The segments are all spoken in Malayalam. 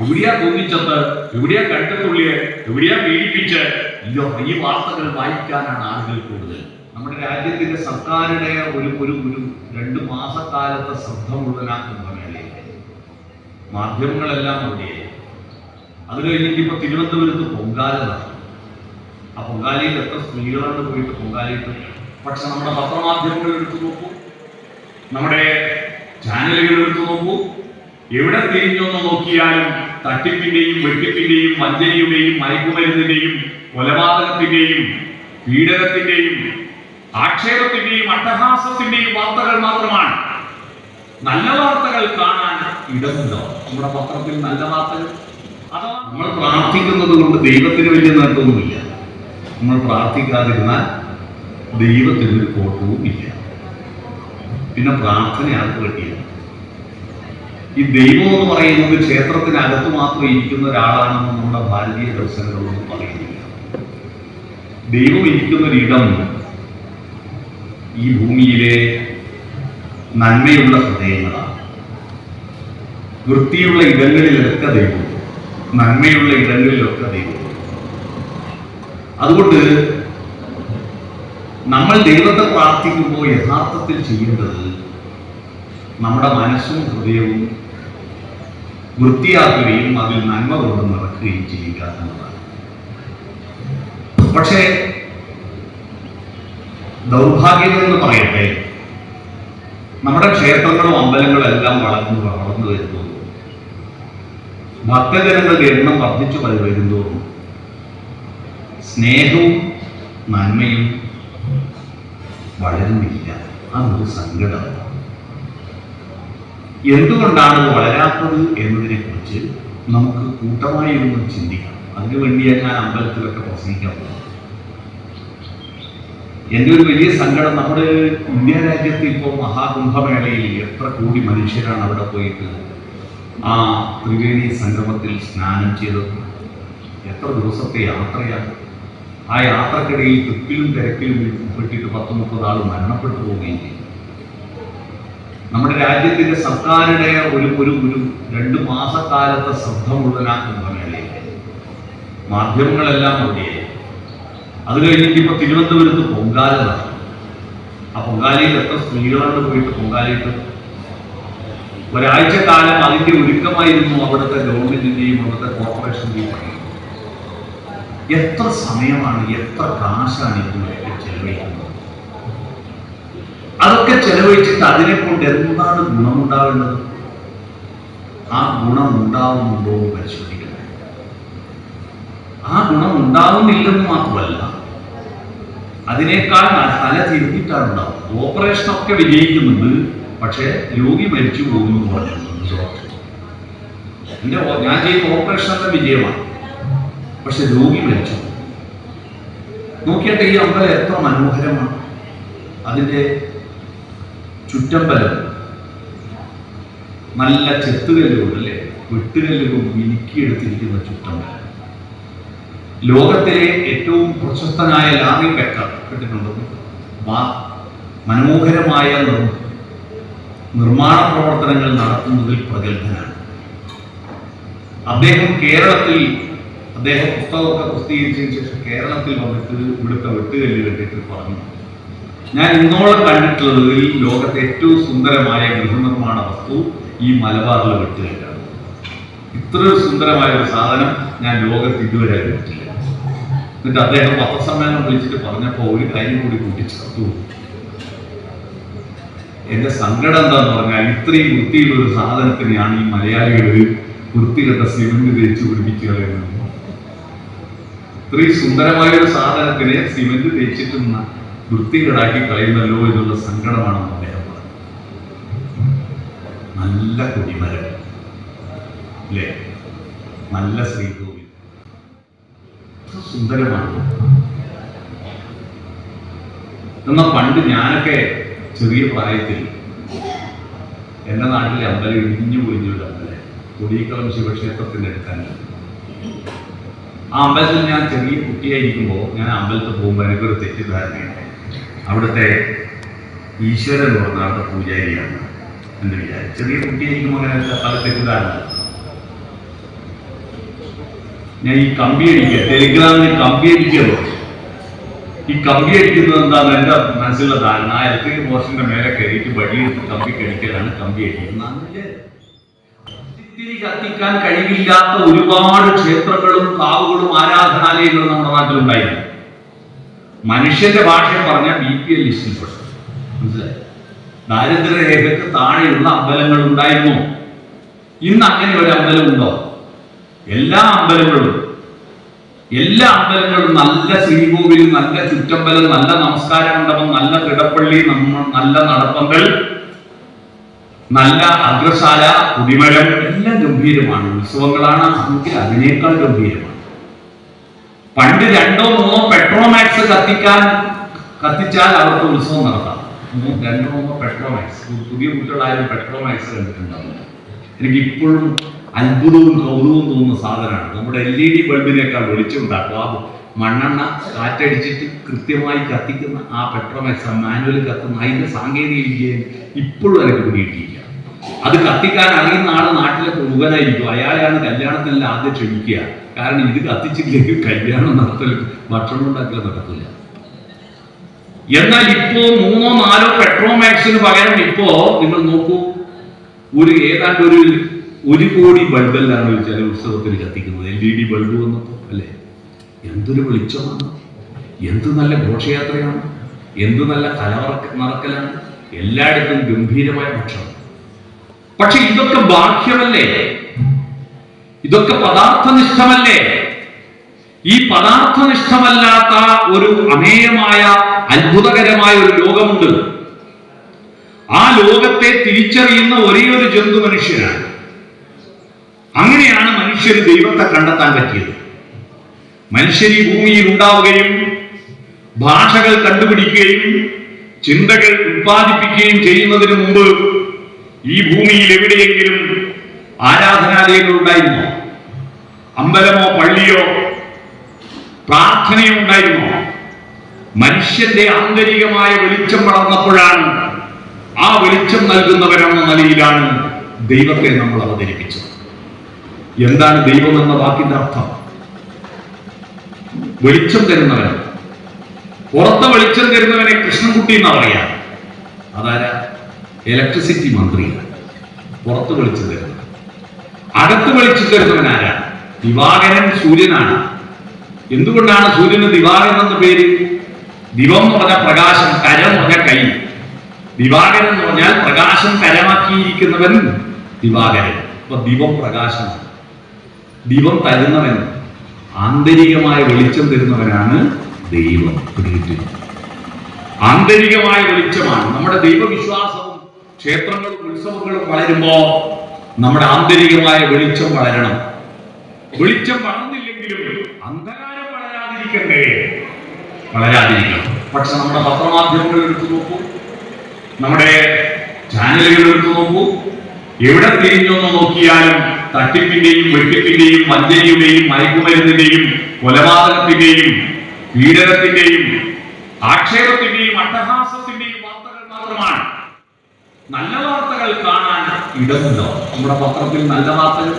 എവിടെയാ തോന്നിച്ചത്, എവിടെയാ കണ്ടെത്തുള്ളിയെ, എവിടെയാ പീഡിപ്പിച്ച്, ഈ വാർത്തകൾ വായിക്കാനാണ് ആളുകൾ കൂടുതൽ. നമ്മുടെ രാജ്യത്തിന്റെ സർക്കാരുടെ ഒരു 2 മാസക്കാലത്തെ ശ്രദ്ധ മുഴുവനാക്കുന്ന മേളയിലെ മാധ്യമങ്ങളെല്ലാം അവിടെയായി. അത് കഴിഞ്ഞിട്ട് ഇപ്പൊ തിരുവനന്തപുരത്ത് പൊങ്കാല നടന്നു. ആ പൊങ്കാലയിൽ എത്ര സ്ത്രീകളാണ് പോയിട്ട് പൊങ്കാലയിട്ട്. പക്ഷെ നമ്മുടെ പത്രമാധ്യമങ്ങൾ എടുത്തു നോക്കൂ, നമ്മുടെ ചാനലുകൾ എടുത്തു നോക്കൂ, എവിടെ തിരിഞ്ഞൊന്ന് നോക്കിയാലും തട്ടിപ്പിന്റെയും വെട്ടിപ്പിന്റെയും വഞ്ചനയുടെയും മയക്കുമരുന്നിന്റെയും കൊലപാതകത്തിന്റെയും പീഡനത്തിന്റെയും ആക്ഷേപത്തിന്റെയും അട്ടഹാസത്തിന്റെയും വാർത്തകൾ മാത്രമാണ്. നല്ല വാർത്തകൾ കാണാൻ ഇടമുണ്ടോ നമ്മുടെ പത്രത്തിൽ? നല്ല വാർത്തകൾ അഥവാ നമ്മൾ പ്രാർത്ഥിക്കുന്നത് കൊണ്ട് ദൈവത്തിന് വലിയ നേട്ടമൊന്നുമില്ല. നമ്മൾ പ്രാർത്ഥിക്കാതിരുന്നാൽ ദൈവത്തിനൊരു കോട്ടവും ഇല്ല. പിന്നെ പ്രാർത്ഥന ആർക്ക് പറ്റിയ? ഈ ദൈവം എന്ന് പറയുന്നത് ക്ഷേത്രത്തിനകത്ത് മാത്രം ഇരിക്കുന്ന ഒരാളാണെന്ന് നമ്മുടെ ഭാരതീയ ദർശനങ്ങളൊന്നും പറയുന്നില്ല. ദൈവം ഇരിക്കുന്നൊരിടം ഈ ഭൂമിയിലെ നന്മയുള്ള ഹൃദയങ്ങളാണ്. വൃത്തിയുള്ള ഇടങ്ങളിലൊക്കെ ദൈവം, നന്മയുള്ള ഇടങ്ങളിലൊക്കെ ദൈവം. അതുകൊണ്ട് നമ്മൾ ദൈവത്തെ പ്രാർത്ഥിക്കുമ്പോൾ യഥാർത്ഥത്തിൽ ചെയ്യേണ്ടത് നമ്മുടെ മനസ്സും ഹൃദയവും വൃത്തിയാക്കുകയും അതിൽ നന്മ കൊണ്ട് നിറക്കുകയും ചെയ്യുക എന്നതാണ്. പക്ഷേ ദൗർഭാഗ്യമെന്ന് പറയട്ടെ, നമ്മുടെ ക്ഷേത്രങ്ങളും അമ്പലങ്ങളും എല്ലാം വളർന്നു വരുന്നു, ഭക്തജനങ്ങളുടെ എണ്ണം വർദ്ധിച്ചു വരുന്നതോറും സ്നേഹവും നന്മയും വളരുന്നില്ല. അതൊരു സങ്കടമാണ്. എന്തുകൊണ്ടാണ് വളരാത്തത് എന്നതിനെ കുറിച്ച് നമുക്ക് കൂട്ടമായി ഒന്ന് ചിന്തിക്കാം. അതിനുവേണ്ടിയാണ് ഞാൻ അമ്പലത്തിലൊക്കെ പ്രസംഗിക്കാൻ പോകുന്നത്. എൻ്റെ ഒരു വലിയ സങ്കടം, നമ്മുടെ ഇന്ത്യ രാജ്യത്ത് ഇപ്പോൾ മഹാകുംഭമേളയിൽ എത്ര കോടി മനുഷ്യരാണ് അവിടെ പോയിട്ട് ആ ത്രിവേണി സംഗമത്തിൽ സ്നാനം ചെയ്തത്. എത്ര ദിവസത്തെ യാത്രയാണ്. ആ യാത്രക്കിടയിൽ തിക്കിലും തിരക്കിലും പെട്ടിട്ട് 10-30 ആൾ മരണപ്പെട്ടു പോവുകയും ചെയ്തു. നമ്മുടെ രാജ്യത്തിന്റെ സർക്കാരുടെ ഒരു 2 മാസക്കാലത്തെ ശ്രദ്ധ മുഴുവനാക്കുന്ന മേളയിലെ മാധ്യമങ്ങളെല്ലാം അവിടെയായി. അത് കഴിഞ്ഞിട്ട് ഇപ്പൊ തിരുവനന്തപുരത്ത് പൊങ്കാല നടന്നു. ആ പൊങ്കാലയിൽ എത്ര സ്ത്രീകളാണ് പോയിട്ട് പൊങ്കാലയിട്ട്. ഒരാഴ്ചക്കാലം അതിന്റെ ഒരുക്കമായിരുന്നു അവിടുത്തെ ഗവൺമെന്റിന്റെയും അവിടുത്തെ കോർപ്പറേഷന്റെയും. എത്ര സമയമാണ്, എത്ര കാശാണ് ഇതിനൊക്കെ ചെലവഴിക്കുന്നത്. അതൊക്കെ ചെലവഴിച്ചിട്ട് അതിനെ കൊണ്ട് എന്താണ് ഗുണമുണ്ടാവേണ്ടത്? ആ ഗുണം ഉണ്ടാവുന്നുണ്ടോ എന്ന് പരിശോധിക്കണം. ആ ഗുണം ഉണ്ടാവുന്നില്ലെന്ന് മാത്രമല്ല, അതിനേക്കാൾ തല തിരിഞ്ഞിട്ടാണ് ഉണ്ടാവുന്നത്. ഓപ്പറേഷനൊക്കെ വിജയിക്കുന്നുണ്ട്, പക്ഷേ രോഗി മരിച്ചു പോകുന്നു പറഞ്ഞിട്ടുണ്ട് ഡോക്ടർ. ഞാൻ ചെയ്യുന്ന ഓപ്പറേഷനൊക്കെ വിജയമാണ്, പക്ഷെ രോഗി മരിച്ചു. നോക്കിയാട്ടെ ഈ അമ്പലം എത്ര മനോഹരമാണ്. അതിൻ്റെ ചുറ്റമ്പലം നല്ല ചെത്തുകല്ലുകൊണ്ട്, അല്ലേ, വെട്ടുകല്ലുകൾ മിനുക്കിയെടുത്തിരിക്കുന്ന ചുറ്റമ്പലം. ലോകത്തിലെ ഏറ്റവും പ്രശസ്തനായ ലാറി ബെക്കർ കേട്ടിട്ടുണ്ടോ? മനോഹരമായ നിർമ്മാണ പ്രവർത്തനങ്ങൾ നടത്തുന്നതിൽ പ്രഗത്ഭനാണ് അദ്ദേഹം. അദ്ദേഹം പുസ്തകമൊക്കെ പ്രസിദ്ധീകരിച്ചതിന് ശേഷം കേരളത്തിൽ വന്നിട്ട് ഇവിടുത്തെ വെട്ടുകല്ല് കണ്ടിട്ട് പറഞ്ഞു, ഞാൻ ഇന്നോളം കണ്ടിട്ടുള്ളതിൽ ലോകത്തെ ഏറ്റവും സുന്ദരമായ ഗൃഹനിർമ്മാണ വസ്തു ഈ മലബാറിലെ വെട്ടുകല്ലാണ്. ഇത്രയും സുന്ദരമായ ഒരു സാധനം ഞാൻ ലോകത്ത് ഇതുവരെ കണ്ടിട്ടില്ല. എന്നിട്ട് അദ്ദേഹം പത്രസമ്മേളനം വിളിച്ചിട്ട് പറഞ്ഞപ്പോൾ ഒരു കാര്യം കൂടി കൂട്ടിച്ചേർത്തു. എന്റെ സങ്കടം എന്താന്ന് പറഞ്ഞാൽ, ഇത്രയും വൃത്തിയുള്ള ഒരു സാധനത്തിനെയാണ് ഈ മലയാളികൾ വൃത്തികെട്ട സിമന്റ് തേച്ച് പിടിപ്പിക്കുക എന്നത്. ഇത്രയും സുന്ദരമായ ഒരു സാധനത്തിനെ സിമന്റ് തേച്ചിട്ട് വൃത്തികേടാക്കി കളയുന്നല്ലോ എന്നുള്ള സങ്കടമാണെന്ന് അദ്ദേഹം പറഞ്ഞു. നല്ല കൊടിമരം, അല്ലേ, നല്ല ശ്രീകോവിൽ, സുന്ദരമാണ്. എന്നാൽ പണ്ട് ഞാനൊക്കെ ചെറിയ പ്രായത്തിൽ എൻ്റെ നാട്ടിലെ അമ്പലം ഇടിഞ്ഞു പൊളിഞ്ഞൊരു അമ്പലം, കൊടിയക്കളം ശിവക്ഷേത്രത്തിൻ്റെ അടുത്താണ്. ആ അമ്പലത്തിൽ ഞാൻ ചെറിയ കുട്ടിയായിരിക്കുമ്പോൾ ഞാൻ അമ്പലത്തിൽ പോകുമ്പോൾ എനിക്കൊരു തെറ്റിദ്ധാരണയുണ്ട്. അവിടുത്തെ ഈശ്വരൻ എന്ന് പറഞ്ഞ അവിടുത്തെ പൂജാരിയാണ് എന്ന് വിചാരിച്ചു. ചെറിയ കുട്ടിയായിരിക്കുമ്പോൾ അങ്ങനെ പല തെറ്റിദ്ധാരണ. ഞാൻ ഈ കമ്പി അടിക്കുക, ടെലിഗ്രാമിന് കമ്പി അടിക്കുക. ഈ കമ്പി അടിക്കുന്നത് എന്താണെന്ന് എൻ്റെ മനസ്സിലുള്ള ധാരണ, ആ ഇലക്ട്രിക് പോസ്റ്റിന്റെ മേലെ കയറിയിട്ട് വടിയെടുത്ത് കമ്പി കടിക്കലാണ് കമ്പി അടിക്കുന്നത്. തിരി കത്തിക്കാൻ കഴിവില്ലാത്ത ഒരുപാട് ക്ഷേത്രങ്ങളും കാവുകളും ആരാധനാലയങ്ങളും നമ്മുടെ നാട്ടിലുണ്ടായിരുന്നു. മനുഷ്യന്റെ ഭാഷ പറഞ്ഞാൽ BPL ലിസ്റ്റിൽപ്പെട്ടു. മനസ്സിലായി? ദാരിദ്ര്യരേഖയ്ക്ക് താഴെയുള്ള അമ്പലങ്ങൾ ഉണ്ടായിരുന്നു. ഇന്ന് അങ്ങനെ ഒരു അമ്പലം ഉണ്ടോ? എല്ലാ അമ്പലങ്ങളും നല്ല ശ്രീകോവിൽ, നല്ല ചുറ്റമ്പലം, നല്ല നമസ്കാര മണ്ഡപം, നല്ല തിടപ്പള്ളി, നല്ല നടപ്പന്തൽ, നല്ല അഗ്രശാല, കുടിമരം എല്ലാം ഗംഭീരമാണ്. ഉത്സവങ്ങളാണ് നമുക്ക് അതിനേക്കാൾ ഗംഭീരമാണ്. പണ്ട് 2 or 3 പെട്രോമാക്സ് കത്തിച്ചാൽ അവർക്ക് ഉത്സവം നടത്താം. 2 or 3 പെട്രോമാക്സ്. പുതിയ കുട്ടികളായാലും പെട്രോമാക്സ് കണ്ടിട്ടുണ്ടാവില്ല. എനിക്ക് ഇപ്പോഴും അത്ഭുതവും കൗതുകവും തോന്നുന്ന സാധനമാണ്. നമ്മുടെ LED ബൾബിനേക്കാൾ വെളിച്ചമുണ്ടാക്കും. ആ മണ്ണെണ്ണ കാറ്റടിച്ചിട്ട് കൃത്യമായി കത്തിക്കുന്ന ആ പെട്രോമാക്സ്, മാനുവൽ കത്തുന്ന അതിന്റെ സാങ്കേതിക വിദ്യ ഇപ്പോഴും എനിക്ക് പിടിയിട്ടില്ല. അത് കത്തിക്കാൻ അറിയുന്ന ആള് നാട്ടിലെ പ്രമുഖനായിരിക്കും. അയാളെയാണ് കല്യാണത്തിനെല്ലാം ആദ്യം ക്ഷണിക്കുക. കാരണം ഇത് കത്തിച്ചില്ലെങ്കിൽ കല്യാണം നടത്തലും ഭക്ഷണം ഉണ്ടാക്കലും നടക്കില്ല. എന്നാൽ ഇപ്പോ 3 or 4 പെട്രോമാക്സിന് പകരം ഇപ്പോ നിങ്ങൾ നോക്കൂ, ഏതാണ്ട് 1 കോടി ബൾബെല്ലാം ചില ഉത്സവത്തിൽ കത്തിക്കുന്നത്. LED ബൾബ് വന്നപ്പോ അല്ലേ, എന്തൊരു വെളിച്ചമാണ്, എന്ത് നല്ല ഘോഷയാത്രയാണ്, എന്ത് നല്ല കലവറക്കലാണ്, എല്ലായിടത്തും ഗംഭീരമായ ഭക്ഷണം. പക്ഷെ ഇതൊക്കെ ബാഹ്യമല്ലേ? ഇതൊക്കെ പദാർത്ഥനിഷ്ഠമല്ലേ? ഈ പദാർത്ഥനിഷ്ഠമല്ലാത്ത ഒരു അമേയമായ അത്ഭുതകരമായ ഒരു ലോകമുണ്ട്. ആ ലോകത്തെ തിരിച്ചറിയുന്ന ഒരേ ഒരു ജന്തു മനുഷ്യനാണ്. അങ്ങനെയാണ് മനുഷ്യർ ദൈവത്തെ കണ്ടെത്താൻ പറ്റിയത്. മനുഷ്യർ ഈ ഭൂമിയിൽ ഉണ്ടാവുകയും ഭാഷകൾ കണ്ടുപിടിക്കുകയും ചിന്തകൾ ഉത്പാദിപ്പിക്കുകയും ചെയ്യുന്നതിന് മുമ്പ് ഈ ഭൂമിയിൽ എവിടെയെങ്കിലും ആരാധനാലയങ്ങൾ ഉണ്ടായിരുന്നോ? അമ്പലമോ പള്ളിയോ പ്രാർത്ഥനയോ ഉണ്ടായിരുന്നോ? മനുഷ്യന്റെ ആന്തരികമായ വെളിച്ചം വളർന്നപ്പോഴാണ് ആ വെളിച്ചം നൽകുന്നവരെന്ന നിലയിലാണ് ദൈവത്തെ നമ്മൾ അവതരിപ്പിച്ചത്. എന്താണ് ദൈവം എന്ന വാക്കിന്റെ അർത്ഥം? വെളിച്ചം തരുന്നവൻ. പുറത്തെ വെളിച്ചം തരുന്നവനെ കൃഷ്ണൻകുട്ടി എന്നാ പറയാ. അതാരാ? ഇലക്ട്രിസിറ്റി മന്ത്രിയാണ്. പുറത്ത് വെളിച്ചം തരുന്നത്. അകത്ത് വെളിച്ചം തരുന്നവൻ ആരാ? ദിവാകരൻ സൂര്യനാണ്. എന്തുകൊണ്ടാണ് സൂര്യന് ദിവാകരൻ എന്ന പേര്? ദിവം എന്ന് പറഞ്ഞാൽ പ്രകാശം, കരം എന്ന് പറഞ്ഞാൽ കൈ. ദിവാകരൻ എന്ന് പറഞ്ഞാൽ പ്രകാശം കരമാക്കിയിരിക്കുന്നവൻ ദിവാകരൻ. അപ്പൊ ദിവം പ്രകാശമാണ്. ദിവം തരുന്നവൻ, ആന്തരികമായ വെളിച്ചം തരുന്നവനാണ് ദൈവം. ആന്തരികമായ വെളിച്ചമാണ് നമ്മുടെ ദൈവവിശ്വാസവും ക്ഷേത്രങ്ങളും ഉത്സവങ്ങളും വളരുമ്പോ നമ്മുടെ ആന്തരികമായ വെളിച്ചം വളരണം. വെളിച്ചം വളർന്നില്ലെങ്കിലും അന്ധകാരം വളരാതിരിക്കണം. പക്ഷെ നമ്മുടെ പത്രമാധ്യമങ്ങൾ എടുത്തു നോക്കൂ, നമ്മുടെ ചാനലുകൾ എടുത്തു നോക്കൂ, എവിടെ തിരിഞ്ഞൊന്ന് നോക്കിയാലും തട്ടിപ്പിന്റെയും വെട്ടിപ്പിന്റെയും വഞ്ചനയുടെയും മയക്കുമരുന്നിന്റെയും കൊലപാതകത്തിന്റെയും പീഡനത്തിന്റെയും ആക്ഷേപത്തിന്റെയും അട്ടഹാസത്തിന്റെയും വാർത്തകൾ മാത്രമാണ്. നല്ല വാർത്തകൾ കാണാൻ ഇടമുണ്ടോ നമ്മുടെ പത്രത്തിൽ? നല്ല വാർത്തകൾ,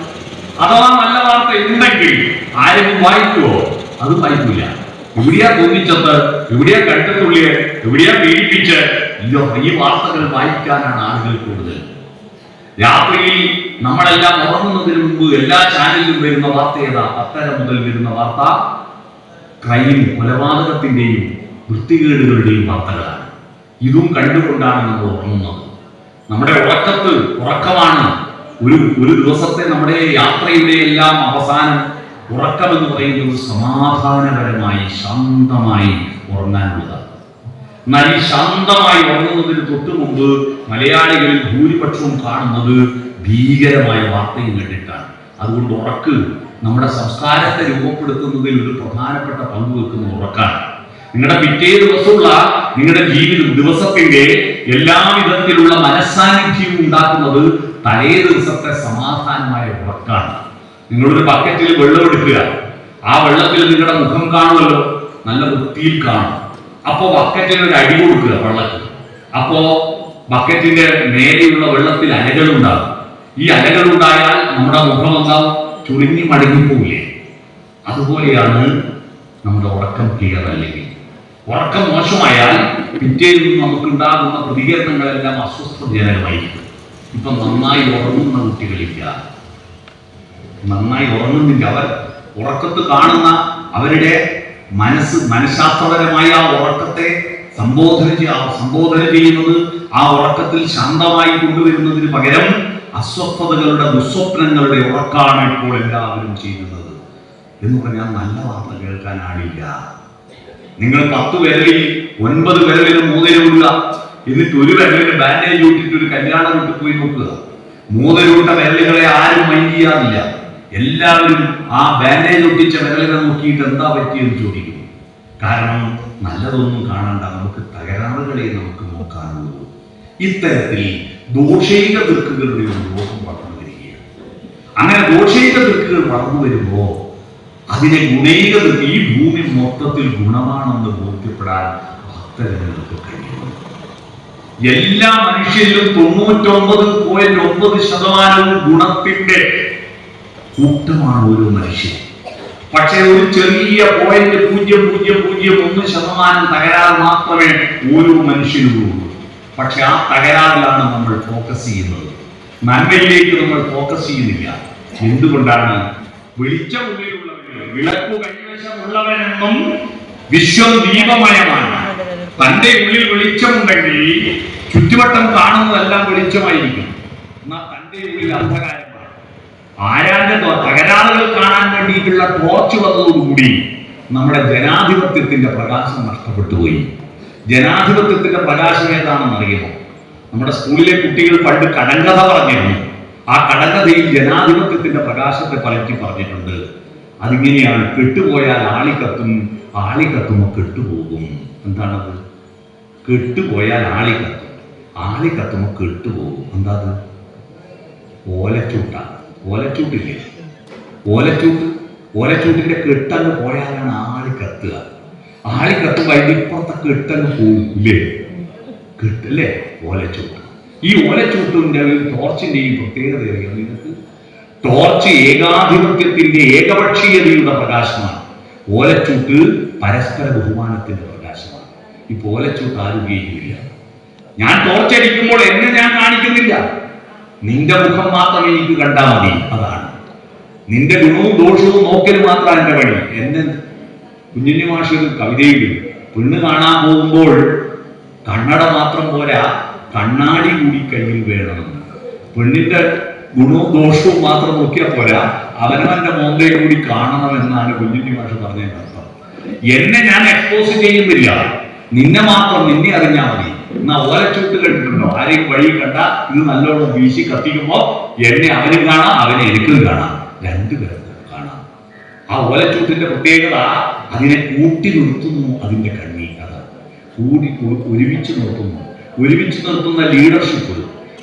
അഥവാ നല്ല വാർത്ത ഉണ്ടെങ്കിൽ ആരെങ്കിലും വായിക്കുവോ? അത് വായിക്കില്ല. എവിടെയാ തോന്നിച്ചത്, എവിടെയാ കണ്ടെത്തുള്ളിയെ, എവിടെയാ പീഡിപ്പിച്ച്, ഈ വാർത്തകൾ വായിക്കാനാണ് ആളുകൾ കൂടുതൽ. രാത്രിയിൽ നമ്മളെല്ലാം ഉറങ്ങുന്നതിന് മുമ്പ് എല്ലാ ചാനലിലും വരുന്ന വാർത്ത ഏതാ? 10:30 മുതൽ വരുന്ന വാർത്ത ക്രൈം, കൊലപാതകത്തിന്റെയും വൃത്തികേടുകളുടെയും വാർത്തകളാണ്. ഇതും കണ്ടുകൊണ്ടാണ് നമ്മൾ ഉറങ്ങുന്നത്. നമ്മുടെ ഉറക്കമാണ് ഒരു ദിവസത്തെ നമ്മുടെ യാത്രയുടെ എല്ലാം അവസാനം. ഉറക്കമെന്ന് പറയുന്നത് സമാധാനപരമായി ശാന്തമായി ഉറങ്ങാനുള്ളതാണ്. എന്നാൽ ഈ ശാന്തമായി ഉറങ്ങുന്നതിന് തൊട്ടു മുമ്പ് മലയാളികളിൽ ഭൂരിപക്ഷവും കാണുന്നത് ഭീകരമായ വാർത്തയും കണ്ടിട്ടാണ്. അതുകൊണ്ട് ഉറക്ക് നമ്മുടെ സംസ്കാരത്തെ രൂപപ്പെടുത്തുന്നതിൽ ഒരു പ്രധാനപ്പെട്ട പങ്ക് വെക്കുന്ന ഉറക്കാണ്. നിങ്ങളുടെ പിറ്റേ ദിവസമുള്ള നിങ്ങളുടെ ദിവസത്തിന്റെ എല്ലാവിധത്തിലുള്ള മനസ്സാന്നിധ്യവും ഉണ്ടാക്കുന്നത് തലേ ദിവസത്തെ സമാധാനമായ ഉറക്കാണ്. നിങ്ങളൊരു ബക്കറ്റിൽ വെള്ളം എടുക്കുക, ആ വെള്ളത്തിൽ നിങ്ങളുടെ മുഖം കാണുമല്ലോ, നല്ല വൃത്തിയിൽ കാണും. അപ്പോ ബക്കറ്റിന് ഒരു അടി കൊടുക്കുക വെള്ളത്തിൽ. അപ്പോ ബക്കറ്റിന്റെ മേലെയുള്ള വെള്ളത്തിൽ അലകളുണ്ടാകും. ഈ അലകളുണ്ടായാൽ നമ്മുടെ മുഖം എന്താവും? ചുരുങ്ങി മടങ്ങിപ്പോവില്ലേ? അതുപോലെയാണ് നമ്മുടെ ഉറക്കം ക്ലിയർ അല്ലെങ്കിൽ. ഉറക്കം മോശമായാൽ പിറ്റേന്ന് നമുക്കുണ്ടാകുന്ന പ്രതികരണങ്ങളെല്ലാം അസ്വസ്ഥജനകമായിരിക്കും. ഇപ്പൊ നന്നായി ഉറങ്ങുന്ന കുട്ടികളില്ല, നന്നായി ഉറങ്ങുന്നില്ല. അവർ ഉറക്കത്ത് കാണുന്ന അവരുടെ മനഃശാസ്ത്രപരമായ ആ ഉറക്കത്തെ സംബോധന ചെയ്യുന്നത് ആ ഉറക്കത്തിൽ ശാന്തമായി കൊണ്ടുവരുന്നതിന് പകരം അസ്വസ്ഥതകളുടെ ദുസ്വപ്നങ്ങളുടെ ഉറക്കാണ് ഇപ്പോൾ എല്ലാവരും ചെയ്യുന്നത്. എന്ന് പറഞ്ഞാൽ നല്ല വാർത്ത കേൾക്കാൻ ആളില്ല. നിങ്ങൾ 10 വിരലിൽ 9 വിരലിന് മോതിരമിടുക, എന്നിട്ട് ഒരു വിരലിന് ബാൻഡേജ് ഇട്ടിട്ട് ഒരു കല്യാണം വിട്ട് പോയി നോക്കുക. മോതിരമിട്ട വിരലുകളെ ആരും മൈൻഡ് ചെയ്യാറില്ല. എല്ലാവരും ആ ബാൻഡേജ് ഒട്ടിച്ച വിരലിനെ നോക്കിയിട്ട് എന്താ പറ്റിയെന്ന് ചോദിക്കും. കാരണം നല്ലതൊന്നും കാണണ്ട, നമുക്ക് തകരാറുകളെ നമുക്ക് നോക്കാനുള്ളൂ. ഇത്തരത്തിൽ ദോഷൈക ദൃക്കുകളുടെ ഒരു ലോകം വളർന്നു വരികയാണ്. അങ്ങനെ ദോഷൈക ദൃക്കുകൾ വളർന്നു വരുമ്പോ അതിനെ ഗുണൈക ദൃക്ക്, ഈ ഭൂമി മൊത്തത്തിൽ ഗുണമാണെന്ന് ബോധ്യപ്പെടാൻ ഭക്തജനങ്ങൾക്ക് കഴിയുന്നു. എല്ലാ മനുഷ്യരിലും 99.9% ഗുണത്തിന്റെ കൂട്ടമാണ് ഓരോ മനുഷ്യൻ. പക്ഷേ ഒരു ചെറിയ 0.0001% തകരാറ് മാത്രമേ ഓരോ മനുഷ്യനുള്ളൂ. പക്ഷെ ആ തകരാറിലാണ് നമ്മൾ ഫോക്കസ് ചെയ്യുന്നത്. നന്മയിലേക്ക് നമ്മൾ ഫോക്കസ് ചെയ്യുന്നില്ല. എന്തുകൊണ്ടാണ്? വെളിച്ചമുള്ളിലുള്ളവന് വിളക്കു കൈവശമുള്ളവനെന്നും വിശ്വം ദീപമയമാണ്. തന്റെ ഉള്ളിൽ വെളിച്ചമുണ്ടെങ്കിൽ ചുറ്റുവട്ടം കാണുന്നതെല്ലാം വെളിച്ചമായിരിക്കും. എന്നാൽ തന്റെ ഉള്ളിൽ അന്ധകാരമാണ്. ആരാന്റെ തകരാറുകൾ കാണാൻ വേണ്ടിയിട്ടുള്ള ടോർച്ച് വന്നതോടുകൂടി നമ്മുടെ ജനാധിപത്യത്തിന്റെ പ്രകാശം നഷ്ടപ്പെട്ടു പോയി. ജനാധിപത്യത്തിന്റെ പ്രകാശം ഏതാണെന്ന് അറിയുമോ? നമ്മുടെ സ്കൂളിലെ കുട്ടികൾ പണ്ട് കടങ്കഥ പറഞ്ഞിരുന്നു. ആ കടങ്കഥയിൽ ജനാധിപത്യത്തിന്റെ പ്രകാശത്തെ പലറ്റി പറഞ്ഞിട്ടുണ്ട്. അതിങ്ങനെയാണ്: കെട്ടുപോയാൽ ആളി കത്തും, ആളി കത്തുമ്പോൾ കെട്ടുപോകും. എന്താണത്? കെട്ടുപോയാൽ ആളി കത്തും, ആളി കത്തുമ്പോൾ കെട്ടുപോകും. എന്താ അത്? ഓലച്ചൂട്ടാണ്. ഓലച്ചൂട്ടില്ലേ? ഓലച്ചൂട്ടിന്റെ കെട്ടങ്ങ് പോയാലാണ് ആളി കത്തുക. ആളി കത്തുമ്പോൾ അതിന്റെ ഇപ്പുറത്തെ കെട്ടങ്ങ് പോകില്ലേ? കെട്ടല്ലേ ഓലച്ചൂട്ട്. ഈ ഓലച്ചൂട്ടിന്റെ ടോർച്ചിന്റെയും പ്രത്യേകത അറിയാം നിങ്ങൾക്ക്? ടോർച്ച് ഏകാധിപത്യത്തിന്റെ ഏകപക്ഷീയതയുടെ പ്രകാശമാണ്. ഓലച്ചൂട്ട് പരസ്പര ബഹുമാനത്തിന്റെ പ്രകാശമാണ്. ഇപ്പൊ ഓലച്ചൂട്ട് ആരും ഉപയോഗിക്കില്ല. ഞാൻ ടോർച്ച് അടിക്കുമ്പോൾ എന്നെ ഞാൻ കാണിക്കുന്നില്ല, നിന്റെ മുഖം മാത്രം എനിക്ക് കണ്ടാൽ മതി. അതാണ് നിന്റെ ഗുണവും ദോഷവും നോക്കൽ മാത്രമാണ് എന്റെ വഴി. എന്നെ കുഞ്ഞുണ്ണി മാഷ് കവിതയിൽ പെണ്ണ് കാണാൻ പോകുമ്പോൾ കണ്ണട മാത്രം പോരാ, കണ്ണാടി കൂടി കയ്യിൽ വേണമെന്ന്. പെണ്ണിന്റെ ഗുണവും ദോഷവും മാത്രം നോക്കിയാൽ പോരാ, അവനവന്റെ മോന്തയെ കൂടി കാണണമെന്നാണ് കുഞ്ഞുണ്ണി മാഷ് പറഞ്ഞതിന്റെ അർത്ഥം. എന്നെ ഞാൻ എക്സ്പോസ് ചെയ്യുന്നില്ല, നിന്നെ മാത്രം, നിന്നെ അറിഞ്ഞാൽ മതി. എന്നാ ഓലച്ചൂട്ട് കണ്ടിട്ടുണ്ടോ? ആരെയും വഴി കണ്ട ഇത് നല്ലോണം വീശി കത്തിക്കുമ്പോ എന്നെ അവനും കാണാം, അവനെ എനിക്കും കാണാം, രണ്ടുപേർക്കും കാണാം. ആ ഓലച്ചൂട്ടിന്റെ പ്രത്യേകത അതിനെ കൂട്ടി നിർത്തുന്നു. അതിന്റെ കണ്ണി അതാണ് ഒരുമിച്ച് നിർത്തുന്ന ലീഡർഷിപ്പ്.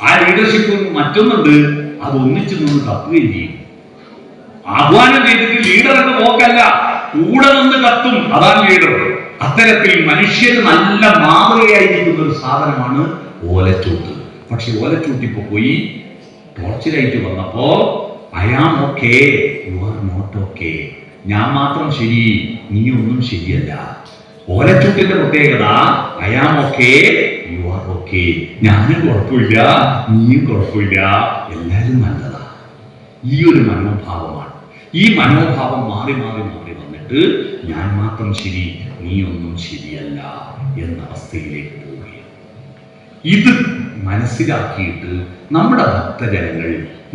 ആ ലീഡർഷിപ്പ് മറ്റൊന്നുണ്ട്, അത് ഒന്നിച്ചു നിന്ന് കത്തുകയും ചെയ്യും. ആഹ്വാനം ചെയ്തിട്ട് ലീഡർ എന്ന് നോക്കല്ല, കൂടെ നിന്ന് കത്തും. അതാണ് ലീഡർ. അത്തരത്തിൽ മനുഷ്യന് നല്ല മാതൃകയായിരിക്കുന്ന ഒരു സാധനമാണ് ഓലച്ചൂട്ട്. പക്ഷെ ഓലച്ചൂട്ട് ഇപ്പൊ പോയി ടോർച്ച് ലൈറ്റ് വന്നപ്പോ I am okay, you are not okay. ഞാൻ മാത്രം ശരി, നീ ഒന്നും ശരിയല്ല. ഓലച്ചൂട്ടിന്റെ പ്രത്യേകത I am okay, you are okay. ഞാനും കുഴപ്പമില്ല, നീയും കുഴപ്പമില്ല, എല്ലാവരും നല്ലതാ. ഈ ഒരു മനോഭാവമാണ്. ഈ മനോഭാവം മാറി മാറി മാറി വന്നിട്ട് ഞാൻ മാത്രം ശരി, നീ ഒന്നും ശരിയല്ല എന്ന അവസ്ഥയിലേക്ക് പോവുകയാണ്. ഇത് മനസ്സിലാക്കിയിട്ട് നമ്മുടെ ഭക്തജനങ്ങൾ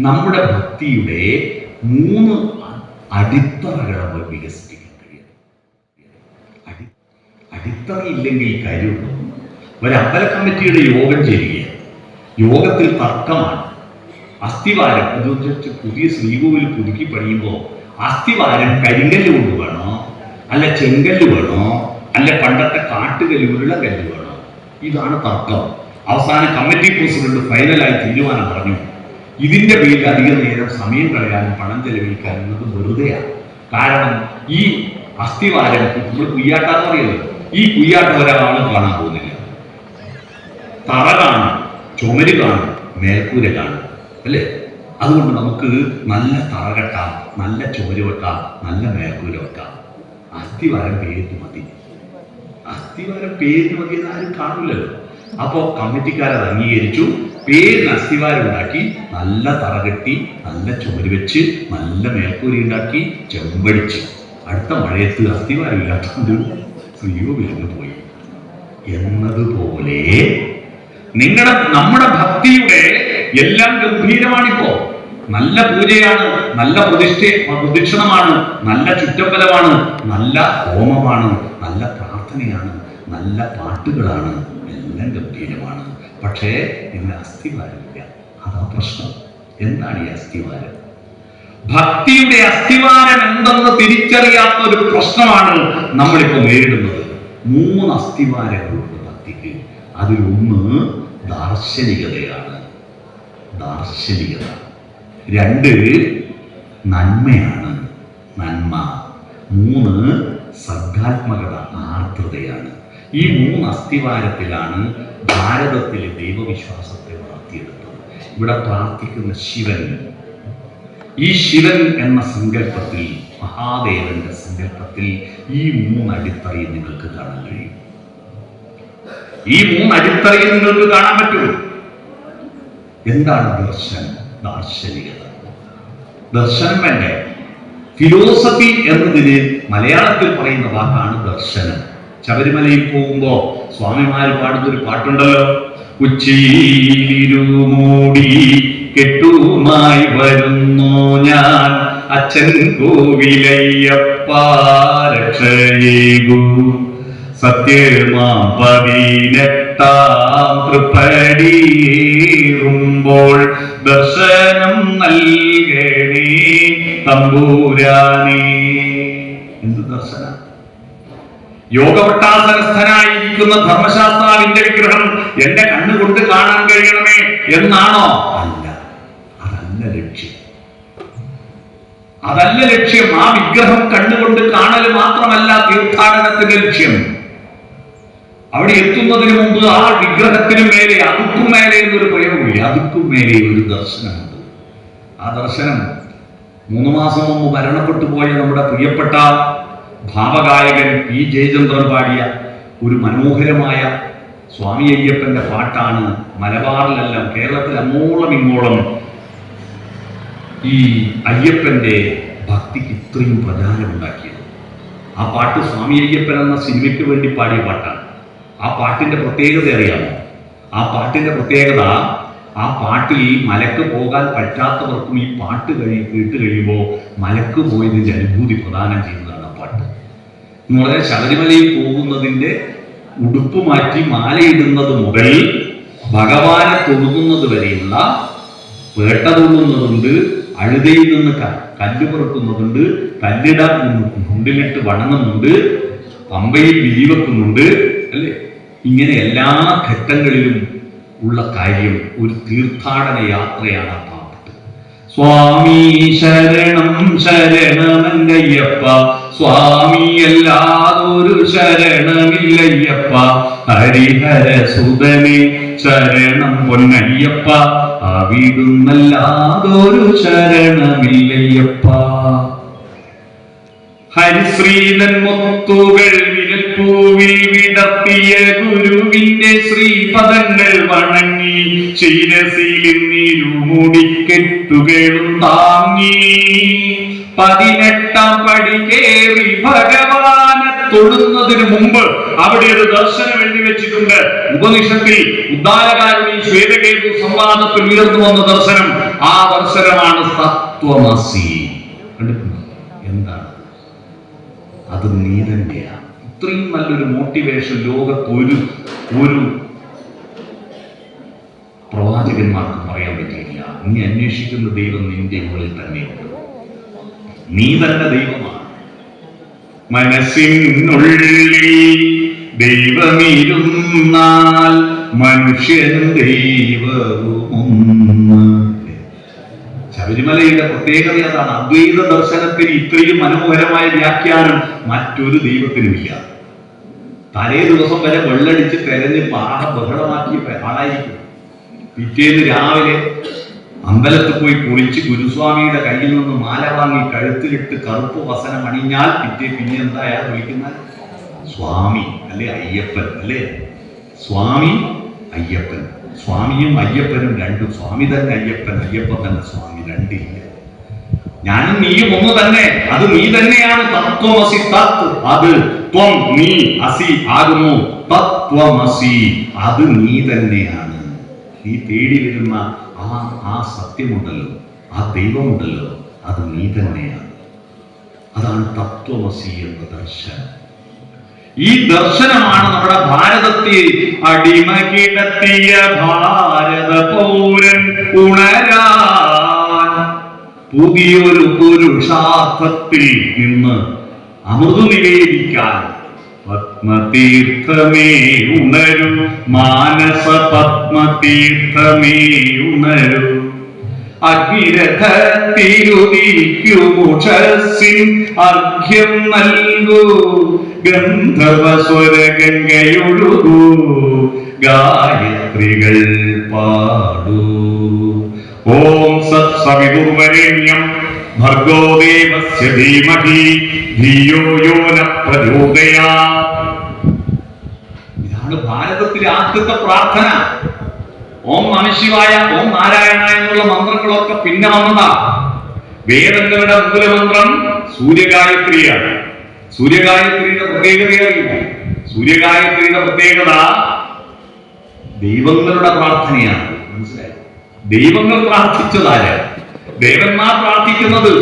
നമ്മുടെ ഭക്തിയുടെ 3 അടിത്തറകൾ അവർ വികസിപ്പിക്കാൻ കഴിയും. അടിത്തറയില്ലെങ്കിൽ കാര്യമുള്ളൂ. ഒരു അമ്പല കമ്മിറ്റിയുടെ യോഗം ചേരുകയാണ്. യോഗത്തിൽ തർക്കമാണ്. അസ്ഥിവാരം അത് പുതിയ ശ്രീകോവിൽ പുതുക്കി പണിയുമ്പോൾ അസ്ഥിവാരം കരിങ്കല്ല് കൊണ്ട് വേണോ, അല്ല ചെങ്കല്ല് വേണോ, അല്ല പണ്ടത്തെ കാട്ടുകല്ല് ഉരുളക്കല്ല് വേണോ? ഇതാണ് തർക്കം. അവസാനം കമ്മിറ്റി പ്രസിഡന്റ് ഫൈനലായി തീരുമാനം പറഞ്ഞു, ഇതിന്റെ പേരിൽ അധിക നേരം സമയം കളയാനും പണം ചെലവഴിക്കാനും എന്നത് വെറുതെയാണ്. കാരണം ഈ അസ്ഥിവാരം നമ്മൾ കുയ്യാട്ടാന്ന് പറയുന്നത്, ഈ കുയ്യാട്ടം ഒരാളും കാണാൻ പോകുന്നില്ല. തറ കാണും, ചുമര് കാണും, മേൽക്കൂര കാണും, അല്ലേ? അതുകൊണ്ട് നമുക്ക് നല്ല തറ കെട്ടാം, നല്ല ചോര് വെക്കാം, നല്ല മേൽക്കൂര വെക്കാം. അസ്ഥിവാരം പേരിന് മതി. അസ്ഥിവാരം പേരിന് മതി എന്ന് ആരും കാണില്ലല്ലോ. അപ്പോൾ കമ്മിറ്റിക്കാരത് അംഗീകരിച്ചു. പേരിന് അസ്ഥിവാരം ഉണ്ടാക്കി, നല്ല തറ കെട്ടി, നല്ല ചുമര് വെച്ച്, നല്ല മേൽക്കൂരി ഉണ്ടാക്കി, ചെമ്പടിച്ച്. അടുത്ത മഴയത്ത് അസ്ഥിവാരം ഇല്ലാത്തതുകൊണ്ട് ശ്രീയോ വിരുന്ന് പോയി എന്നതുപോലെ നമ്മുടെ ഭക്തിയുടെ എല്ലാം ഗംഭീരമാണിപ്പോ. നല്ല പൂജയാണ്, നല്ല പ്രദക്ഷിണമാണ്, നല്ല ചുറ്റമ്പലമാണ്, നല്ല ഹോമമാണ്, നല്ല പ്രാർത്ഥനയാണ്, നല്ല പാട്ടുകളാണ്, എല്ലാം ഗംഭീരമാണ്. പക്ഷേ ഇതിന് അസ്ഥിവാരമില്ല. അതാ പ്രശ്നം. എന്താണ് ഈ അസ്ഥിവാരം? ഭക്തിയുടെ അസ്ഥിവാരം എന്തെന്ന് തിരിച്ചറിയാത്ത ഒരു പ്രശ്നമാണ് നമ്മളിപ്പോൾ നേരിടുന്നത്. 3 അസ്ഥിവാരങ്ങളുണ്ട് ഭക്തിക്ക്. അതിലൊന്ന് ദാർശനികതയാണ്, ദാർശനികത. 2 നന്മയാണ്, നന്മ. 3 സർഗാത്മകത, ആർദ്രതയാണ്. ഈ 3 അസ്ഥിവാരത്തിലാണ് ഭാരതത്തിലെ ദൈവവിശ്വാസത്തെ വളർത്തിയെടുത്തത്. ഇവിടെ പ്രാർത്ഥിക്കുന്ന ശിവൻ, ഈ ശിവൻ എന്ന സങ്കല്പത്തിൽ, മഹാദേവന്റെ സങ്കല്പത്തിൽ ഈ 3 അടിത്തറയിൽ നിങ്ങൾക്ക് കാണാൻ കഴിയും. ഈ 3 അടിത്തറയിൽ നിങ്ങൾക്ക് കാണാൻ പറ്റും. എന്താണ് ദർശനം? ദാർശനികത. ദർശനം വേണ്ടേ? ഫിലോസഫി എന്നതിന് മലയാളത്തിൽ പറയുന്ന വാക്കാണ് ദർശനം. ശബരിമലയിൽ പോകുമ്പോ സ്വാമിമാർ പാടുന്നൊരു പാട്ടുണ്ടല്ലോ, ഉച്ചിയിലിരുമൂടി കെട്ടുമായി വരുന്നു ഞാൻ, അച്ഛൻ കോവിലയ്യപ്പ രക്ഷയേകൂ, സത്യമാം 18 തൃപ്പടിയേറുമ്പോൾ ദർശനം നൽകണേ തമ്പൂരാനേ. എന്ത് ദർശനം? യോഗവട്ടാസനസ്ഥനായിരിക്കുന്ന ധർമ്മശാസ്താവിന്റെ വിഗ്രഹം എന്റെ കണ്ണുകൊണ്ട് കാണാൻ കഴിയണമേ എന്നാണോ? അല്ല, അതല്ല ലക്ഷ്യം. അതല്ല ലക്ഷ്യം. ആ വിഗ്രഹം കണ്ണുകൊണ്ട് കാണൽ മാത്രമല്ല തീർത്ഥാടനത്തിന്റെ ലക്ഷ്യം. അവിടെ എത്തുന്നതിന് മുമ്പ് ആ വിഗ്രഹത്തിന് മേലെ, അതുക്കും മേലെ എന്നൊരു പ്രയോഗമില്ല, അതുക്കും മേലെ ഒരു ദർശനമുണ്ട്. ആ ദർശനം 3 മാസം മുമ്പ് മരണപ്പെട്ടു പോയ നമ്മുടെ പ്രിയപ്പെട്ട ഭാവഗായകൻ പി ജയചന്ദ്രൻ പാടിയ ഒരു മനോഹരമായ സ്വാമി അയ്യപ്പന്റെ പാട്ടാണ്. മലബാറിലെല്ലാം, കേരളത്തിൽ അങ്ങോളം ഇങ്ങോളം ഈ അയ്യപ്പന്റെ ഭക്തിക്ക് ഇത്രയും പ്രചാരമുണ്ടാക്കിയത്. ആ പാട്ട് സ്വാമി അയ്യപ്പൻ എന്ന സിനിമയ്ക്ക് വേണ്ടി പാടിയ പാട്ടാണ്. ആ പാട്ടിന്റെ പ്രത്യേകത അറിയാമോ? ആ പാട്ടിന്റെ പ്രത്യേകത, ആ പാട്ടിൽ മലക്ക് പോകാൻ പറ്റാത്തവർക്കും ഈ പാട്ട് കേട്ട് കഴിയുമ്പോൾ മലക്ക് പോയതിന്റെ അനുഭൂതി പ്രദാനം ചെയ്യുന്നതാണ് ആ പാട്ട്. എന്ന് പറഞ്ഞാൽ ശബരിമലയിൽ പോകുന്നതിന്റെ ഉടുപ്പ് മാറ്റി മാലയിടുന്നത് മുതൽ ഭഗവാനെ തൊഴുകുന്നത് വരെയുള്ള, വേട്ട തൊഴുകുന്നതുണ്ട്, അഴുതയിൽ നിന്ന് കല്ല് പെറുക്കുന്നതുണ്ട്, കല്ലിടാൻ മുണ്ടിലിട്ട് വണങ്ങുന്നുണ്ട്, പമ്പയിൽ വിരിവെക്കുന്നുണ്ട്, അല്ലേ? ഇങ്ങനെ എല്ലാ ഘട്ടങ്ങളിലും ഉള്ള കാര്യം ഒരു തീർത്ഥാടന യാത്രയാണ് ആ പാട്ട്. സ്വാമി ശരണം ശരണമെന്നയ്യപ്പ, സ്വാമി അല്ലാതൊരു ശരണമില്ലയ്യപ്പ, ഹരിഹര സുതനെ ശരണം പൊന്നയ്യപ്പ, അവിടുന്നല്ലാതൊരു ശരണമില്ലയ്യപ്പ. ഹരിശ്രീലൻ മുത്തുകൾ വിരൽപ്പൂവിൽ വിടർത്തിയ ഗുരുവിന്റെ ശ്രീപദങ്ങൾ വണങ്ങി, ശിരസിൽ ഇരുമുടിക്കെട്ടുകളും താങ്ങി, 18 പടി കേറി ഭഗവാനെ തൊടുന്നതിന് മുമ്പ് അവിടെ ഒരു ദർശനം എഴുതി വെച്ചിട്ടുണ്ട്. ഉപനിഷത്തിൽ ഉദ്ധാരകാരുണി ശ്വേതകേതു സംവാദത്തിൽ ഉയർന്നു വന്ന ദർശനം, ആ ദർശനമാണ് തത്വമസി. കണ്ടിട്ടുണ്ടോ? എന്താണ് അത്? നീ തന്നെയാണ്. ഇത്രയും നല്ലൊരു മോട്ടിവേഷൻ ലോകത്ത് ഒരു പ്രവാചകന്മാർക്കും പറയാൻ പറ്റില്ല. നീ അന്വേഷിക്കുന്ന ദൈവം നിന്റെ ഉള്ളിൽ തന്നെയുണ്ട്. നീ തന്നെ ദൈവമാണ്. മനസ്സിനുള്ളിൽ ദൈവമിരുന്നാൽ മനുഷ്യനും ദൈവവും ഒന്ന്. ശബരിമലയുടെ പ്രത്യേകത അതാണ്. അദ്വൈത ദർശനത്തിന് ഇത്രയും മനോഹരമായ വ്യാഖ്യാനം മറ്റൊരു ദൈവത്തിനുമില്ല. തലേ ദിവസം വരെ വെള്ളടിച്ച് തെരഞ്ഞ് പാഹ ബഹളമാക്കിയ ആളായിരിക്കും. പിറ്റേന്ന് രാവിലെ അമ്പലത്തിൽ പോയി കുളിച്ച് ഗുരുസ്വാമിയുടെ കയ്യിൽ നിന്ന് മാല വാങ്ങി കഴുത്തിലിട്ട് കറുപ്പ് വസനം അണിഞ്ഞാൽ പിന്നെ എന്തായാ വിളിക്കുന്ന സ്വാമി അല്ലെ അയ്യപ്പൻ അല്ലേ? സ്വാമി അയ്യപ്പൻ. സ്വാമിയും അയ്യപ്പനും രണ്ടും. സ്വാമി തന്നെ അയ്യപ്പൻ, അയ്യപ്പൻ തന്നെ സ്വാമി, രണ്ടില്ല. ഞാനും നീയും ഒന്ന് തന്നെ. അത് നീ തന്നെയാണ്. തത്വമസി തത്, അത് ത്വം നീ, അസി ആകുന്നു, തത്വമസി അത് നീ തന്നെയാണ്. നീ തേടി വരുന്ന ആ സത്യമുണ്ടല്ലോ, ആ ദൈവമുണ്ടല്ലോ, അത് നീ തന്നെയാണ്. അതാണ് തത്വമസി എന്ന ദർശനം. ഈ ദർശനമാണ് നമ്മുടെ ഭാരതത്തെ അടിമ കിടത്തിയ ഭാരത പൗരൻ ഉണരാൻ പുതിയൊരു പുരുഷാർത്ഥത്തിൽ നിന്ന് അമൃത് നിവേദിക്കാൻ. പത്മതീർത്ഥമേ ഉണരൂ, മാനസ പത്മതീർത്ഥമേ ഉണരൂ. അഗ്നിരഥത്തിരുതിക്കുമുഷസ്സിൻ അർഘ്യം നൽകൂ, ഗന്ധർവസ്വര ഗംഗയൊഴുകൂ, ഗായത്രികൾ പാടൂ. ഓം സത് സവിതുർവരേണ്യം ഭർഗോ ദേവസ്യ ധീമഹി ധിയോ യോ ന പ്രചോദയാത്. ഇതാണ് ഭാരതത്തിലെ ആദ്യത്തെ പ്രാർത്ഥന. ഓം നമഃശിവായ, ഓം നാരായണ എന്നുള്ള മന്ത്രങ്ങളൊക്കെ പിന്നെ വന്നതാ. വേദങ്ങളുടെ മൂലമന്ത്രം സൂര്യഗായത്രിയാണ്. സൂര്യഗായത്രിയുടെ പ്രത്യേകത അറിയുമോ? സൂര്യഗായത്രിയുടെ പ്രത്യേകത ദൈവങ്ങളുടെ പ്രാർത്ഥനയാണ്. മനസ്സിലായി? ദൈവങ്ങൾ പ്രാർത്ഥിച്ചതാര്? ദേവന്മാർ പ്രാർത്ഥിക്കുന്നത്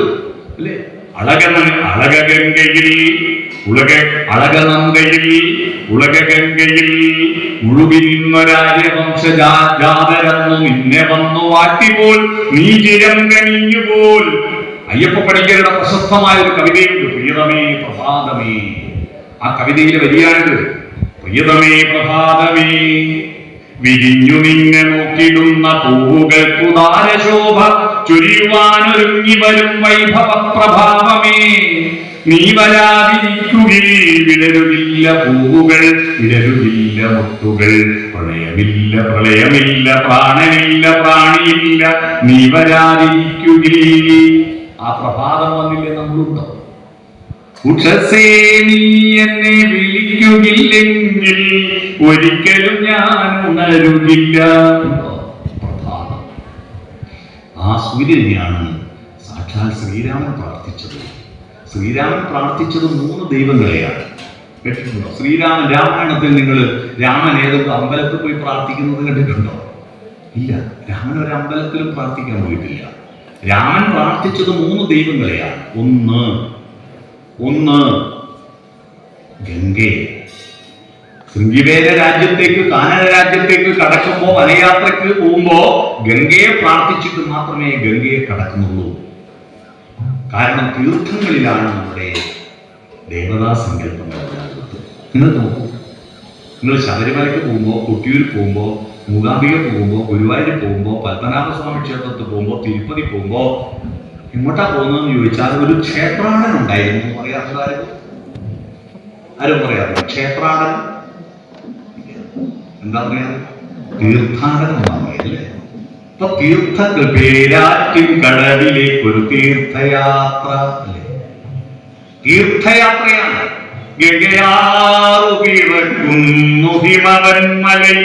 അല്ലേ? അളകഗംഗയിൽ ഉളകഗംഗയിൽ മുഴുകി നിന്നൊരാര്യവംശജാതരന്നു നിന്നെ വന്നു വാറ്റിപോൽ നീ ചിരം കനിഞ്ഞുപോൽ. അയ്യപ്പ പണിക്കരുടെ പ്രശസ്തമായ ഒരു കവിതയുണ്ട്, പ്രിയതമേ പ്രഭാതമേ. ആ കവിതയിലെ വരിയാണിത്. പ്രിയതമേ പ്രഭാതമേ, വിരിഞ്ഞു നിന്നെ നോക്കിടുന്ന പൂവുകൾക്കു താരശോഭ ചൊരിയുവാനൊരുങ്ങി വരും വൈഭവ പ്രഭാവമേ. നീ വരാതിരിക്കുകിൽ വിടരുകില്ല പൂവുകൾ, വിടരുകില്ല മുട്ടുകൾ. പ്രളയമില്ല പ്രളയമില്ല, പ്രാണനില്ല പ്രാണിയില്ല, നീ വരാതിരിക്കുകിൽ. ആ പ്രഭാതം വന്നില്ലേ നമ്മളുണ്ടോ? ഉഷസേ നീ എന്നെ വിളിക്കുകില്ലെങ്കിൽ ഒരിക്കലും ഞാൻ ഉണരുകില്ല. പ്രഭാതം. ആ സൂര്യനെയാണ് സാക്ഷാൽ ശ്രീരാമൻ പ്രാർത്ഥിച്ചത്. ശ്രീരാമൻ പ്രാർത്ഥിച്ചത് 3 ദൈവങ്ങളെയാണ്. കേട്ടിട്ടുണ്ടോ? ശ്രീരാമൻ രാമായണത്തിൽ നിങ്ങൾ രാമൻ ഏതൊക്കെ അമ്പലത്തിൽ പോയി പ്രാർത്ഥിക്കുന്നത് കണ്ടിട്ടുണ്ടോ? ഇല്ല. രാമൻ ഒരു അമ്പലത്തിലും പ്രാർത്ഥിക്കാൻ പോയിട്ടില്ല. രാമൻ പ്രാർത്ഥിച്ചത് 3 ദൈവങ്ങളെയാണ്. ഒന്ന് ഗംഗയെ. ശൃംഗിവേര രാജ്യത്തേക്ക്, കാനന രാജ്യത്തേക്ക് കടക്കുമ്പോ, വനയാത്രയ്ക്ക് പോകുമ്പോ ഗംഗയെ പ്രാർത്ഥിച്ചിട്ട് മാത്രമേ ഗംഗയെ കടക്കുന്നുള്ളൂ. കാരണം തീർത്ഥങ്ങളിലാണ് നമ്മുടെ ദേവതാ സങ്കല്പങ്ങൾ. നിങ്ങൾ നോക്കൂ, നിങ്ങൾ ശബരിമലയ്ക്ക് പോകുമ്പോ, കൊട്ടിയൂർ പോകുമ്പോ, മൂകാംബിക പോകുമ്പോ, ഗുരുവായൂർ പോകുമ്പോ, പത്മനാഭസ്വാമി ക്ഷേത്രത്തിൽ പോകുമ്പോ, തിരുപ്പതി പോകുമ്പോ എങ്ങോട്ടാ പോകുന്നതെന്ന് ചോദിച്ചാൽ ഒരു ക്ഷേത്രാടൻ ഉണ്ടായിരുന്നു. അറിയാത്തതാരും ആരും പറയാറില്ല. ക്ഷേത്രാടൻ എന്താ പറയാ? തീർത്ഥാടനം എന്നാണ് പറയല്ലേ? ഇപ്പൊ തീർത്ഥങ്ങൾ, പേരാറ്റിൻ കടലിലേക്കൊരു തീർത്ഥയാത്ര അല്ലേ? തീർത്ഥയാത്രയാണ്. ഗംഗയാറു പിറക്കുന്നു ഹിമവന്മലയിൽ,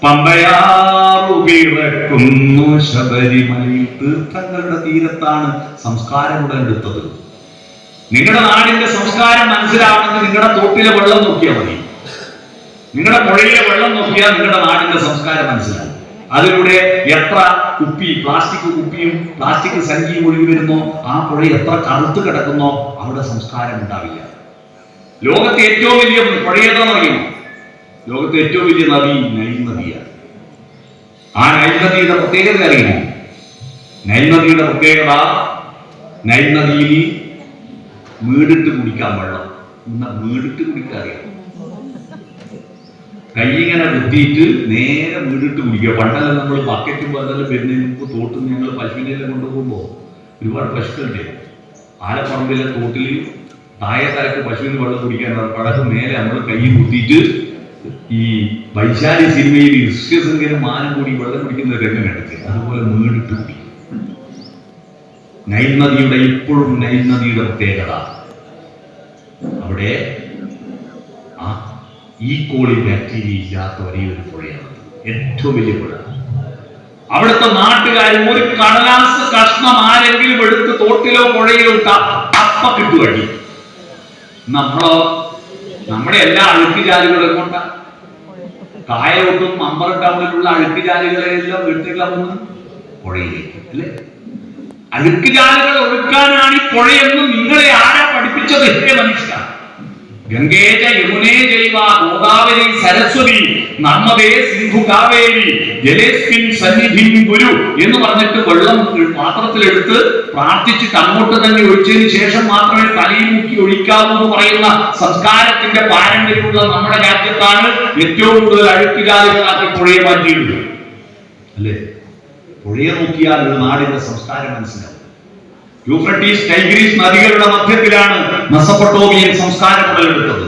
പമ്പയാറു പിറക്കുന്നു ശബരിമലയിൽ. തീർത്ഥങ്ങളുടെ തീരത്താണ് സംസ്കാരം ഉടലെടുത്തത്. നിങ്ങളുടെ നാടിന്റെ സംസ്കാരം മനസ്സിലാവണമെങ്കിൽ നിങ്ങളുടെ തോട്ടിലെ വെള്ളം നോക്കിയാൽ മതി. നിങ്ങളുടെ പുഴയിലെ വെള്ളം നോക്കിയാൽ നിങ്ങളുടെ നാടിന്റെ സംസ്കാരം മനസ്സിലാവും. അതിലൂടെ എത്ര കുപ്പി, പ്ലാസ്റ്റിക് കുപ്പിയും പ്ലാസ്റ്റിക് സഞ്ചിയും ഒഴുകി വരുന്നോ, ആ പുഴ എത്ര കറുത്ത് കിടക്കുന്നോ, അവിടെ സംസ്കാരം ഉണ്ടാവില്ല. ലോകത്തെ ഏറ്റവും വലിയ പുഴ ഏതാണെന്ന് അറിയുമോ? ലോകത്തെ ഏറ്റവും വലിയ നദി നൈൽ നദിയാണ്. ആ നൈൽ നദിയുടെ പ്രത്യേകത അറിയുമോ? നൈൽ നദിയുടെ പ്രത്യേകത, നൈൽ നദിയിൽ വീടിട്ട് കുടിക്കാൻ വെള്ളം. വീടിട്ട് കുടിക്കാൻ അറിയാം. കൈ ഇങ്ങനെ കുത്തിയിട്ട് നേരെ വീടിട്ട് കുടിക്കുക. പണ്ടെല്ലാം നമ്മൾ ബക്കറ്റും പതെല്ലാം വരുന്നതിന് മുമ്പ് തോട്ടിൽ ഞങ്ങൾ പശുവിനെല്ലാം കൊണ്ടുപോകുമ്പോൾ ഒരുപാട് പശുക്കളുണ്ട്. ആലപ്പറമ്പിലെ തോട്ടിൽ താഴെ തലക്ക് പശുവിന് വെള്ളം കുടിക്കാൻ പടക്ക് മേലെ നമ്മൾ കൈ കുത്തിയിട്ട് ഈ വൈശാലി സിനിമയിൽ ഋഷ്യസിംഗനും മാനം കൂടി വെള്ളം കുടിക്കുന്ന രംഗം കണ്ടിട്ട് അതുപോലെ നീണ്ടിട്ട് കുടി. നൈൽ നദിയുടെ ഇപ്പോഴും നൈൽ നദിയുടെ പ്രത്യേകത അവിടെ ഈക്കോളി ബാക്ടീരിയ ഇല്ലാത്ത ഒരേ ഒരു പുഴയാണ്, ഏറ്റവും വലിയ പുഴ. അവിടുത്തെ നാട്ടുകാർ ഒരു കടലാസ് കഷ്ണം ആരെങ്കിലും എടുത്ത് തോട്ടിലോ പുഴയിലോ അപ്പ കിട്ടുവഴി. നമ്മുടെ എല്ലാ അഴുക്കുചാലുകളും കൊണ്ട കായലോട്ടും മമ്പറ ടൗണിലുള്ള അഴുക്കുചാലുകളെല്ലാം വീട്ടിലാവുന്ന പുഴയിലേക്ക് അല്ലേ? അഴുക്കുചാലുകൾ ഒഴുക്കാനാണ് ഈ പുഴയെന്ന് നിങ്ങളെ ആരാ പഠിപ്പിച്ചത്? ഹേ മനുഷ്യ, ഗംഗേജ യമുനേ ജൈവ ഗോദാവരി സരസ്വതി നർമ്മദേ സിന്ധു കാവേരി ജലേസ്മിൻ സന്നിധിം ഗുരു എന്ന് പറഞ്ഞിട്ട് വെള്ളം പാത്രത്തിലെടുത്ത് പ്രാർത്ഥിച്ചിട്ട് അങ്ങോട്ട് തന്നെ ഒഴിച്ചതിന് ശേഷം മാത്രമേ തലയിൽ മുക്കി ഒഴിക്കാവൂ എന്ന് പറയുന്ന സംസ്കാരത്തിന്റെ പാരമ്പര്യമുള്ള നമ്മുടെ രാജ്യത്താണ് ഏറ്റവും കൂടുതൽ അഴുക്കുചാലുകളാക്കി പുഴയെ മാറ്റിയിട്ടുള്ളത് അല്ലേ? പുഴയെ നോക്കിയാൽ ഒരു നാടിന്റെ സംസ്കാരം മനസ്സിലാവും. യൂഫ്രട്ടീസ് ടൈഗ്രീസ് നദികളുടെ മധ്യത്തിലാണ് മെസൊപ്പൊട്ടേമിയൻ സംസ്കാരം ഉടലെടുത്തത്.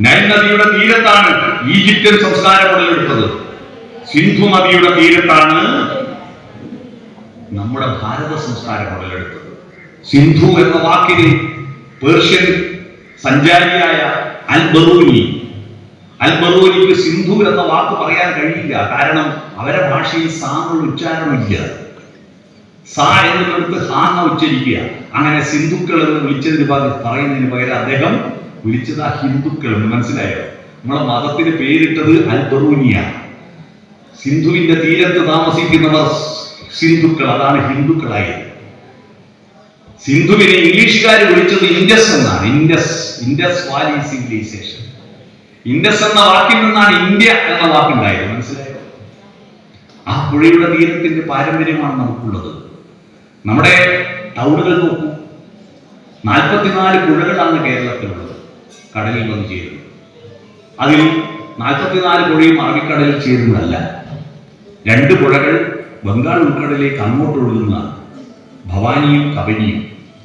നൈൽ നദിയുടെ തീരത്താണ് ഈജിപ്ഷ്യൻ സംസ്കാരം ഉടലെടുത്തത്. സിന്ധു നദിയുടെ തീരത്താണ് നമ്മുടെ ഭാരത സംസ്കാരം ഉടലെടുത്തത്. സിന്ധു എന്ന വാക്കിന് പേർഷ്യൻ സഞ്ചാരിയായ അൽ-ബറൂനിക്ക് സിന്ധു എന്ന വാക്ക് പറയാൻ കഴിയില്ല. കാരണം അവരുടെ ഭാഷയിൽ സാന്നുള്ള ഉച്ചാരണമില്ല. സാ എന്നുള്ളത് ഹാന്ന ഉച്ചരിക്കുക. അങ്ങനെ സിന്ധുക്കൾ എന്ന് വിളിച്ചതിന് പറയുന്നതിന് പകരം അദ്ദേഹം വിളിച്ചത് ആ ഹിന്ദുക്കൾ എന്ന്. മനസ്സിലായോ? നമ്മളെ മതത്തിന് പേരിട്ടത് അൽ-ബറൂനിയ. സിന്ധുവിന്റെ തീരത്ത് താമസിക്കുന്നവർ സിന്ധുക്കൾ, അതാണ് ഹിന്ദുക്കളായത്. സിന്ധുവിനെ ഇംഗ്ലീഷുകാർ വിളിച്ചത് ഇൻഡസ് എന്നാണ്. Indus Valley civilisation. ഇൻഡസ് എന്ന വാക്കിൽ നിന്നാണ് ഇന്ത്യ എന്ന വാക്കുണ്ടായത്. മനസ്സിലായോ? ആ പുഴയുടെ തീരത്തിന്റെ പാരമ്പര്യമാണ് നമുക്കുള്ളത്. നമ്മുടെ ടൗണുകൾ നോക്കൂ, 44 പുഴകളാണ് കേരളത്തിലുള്ളത്, കടലിൽ വന്ന് ചേരുന്നത്. അതിൽ 44 പുഴയും അറബിക്കടലിൽ ചേരുന്നതല്ല. 2 പുഴകൾ ബംഗാൾ ഉൾക്കടലിലേക്ക് അങ്ങോട്ട് ഒഴുകുന്നതാണ്. ഭവാനിയും കബനിയും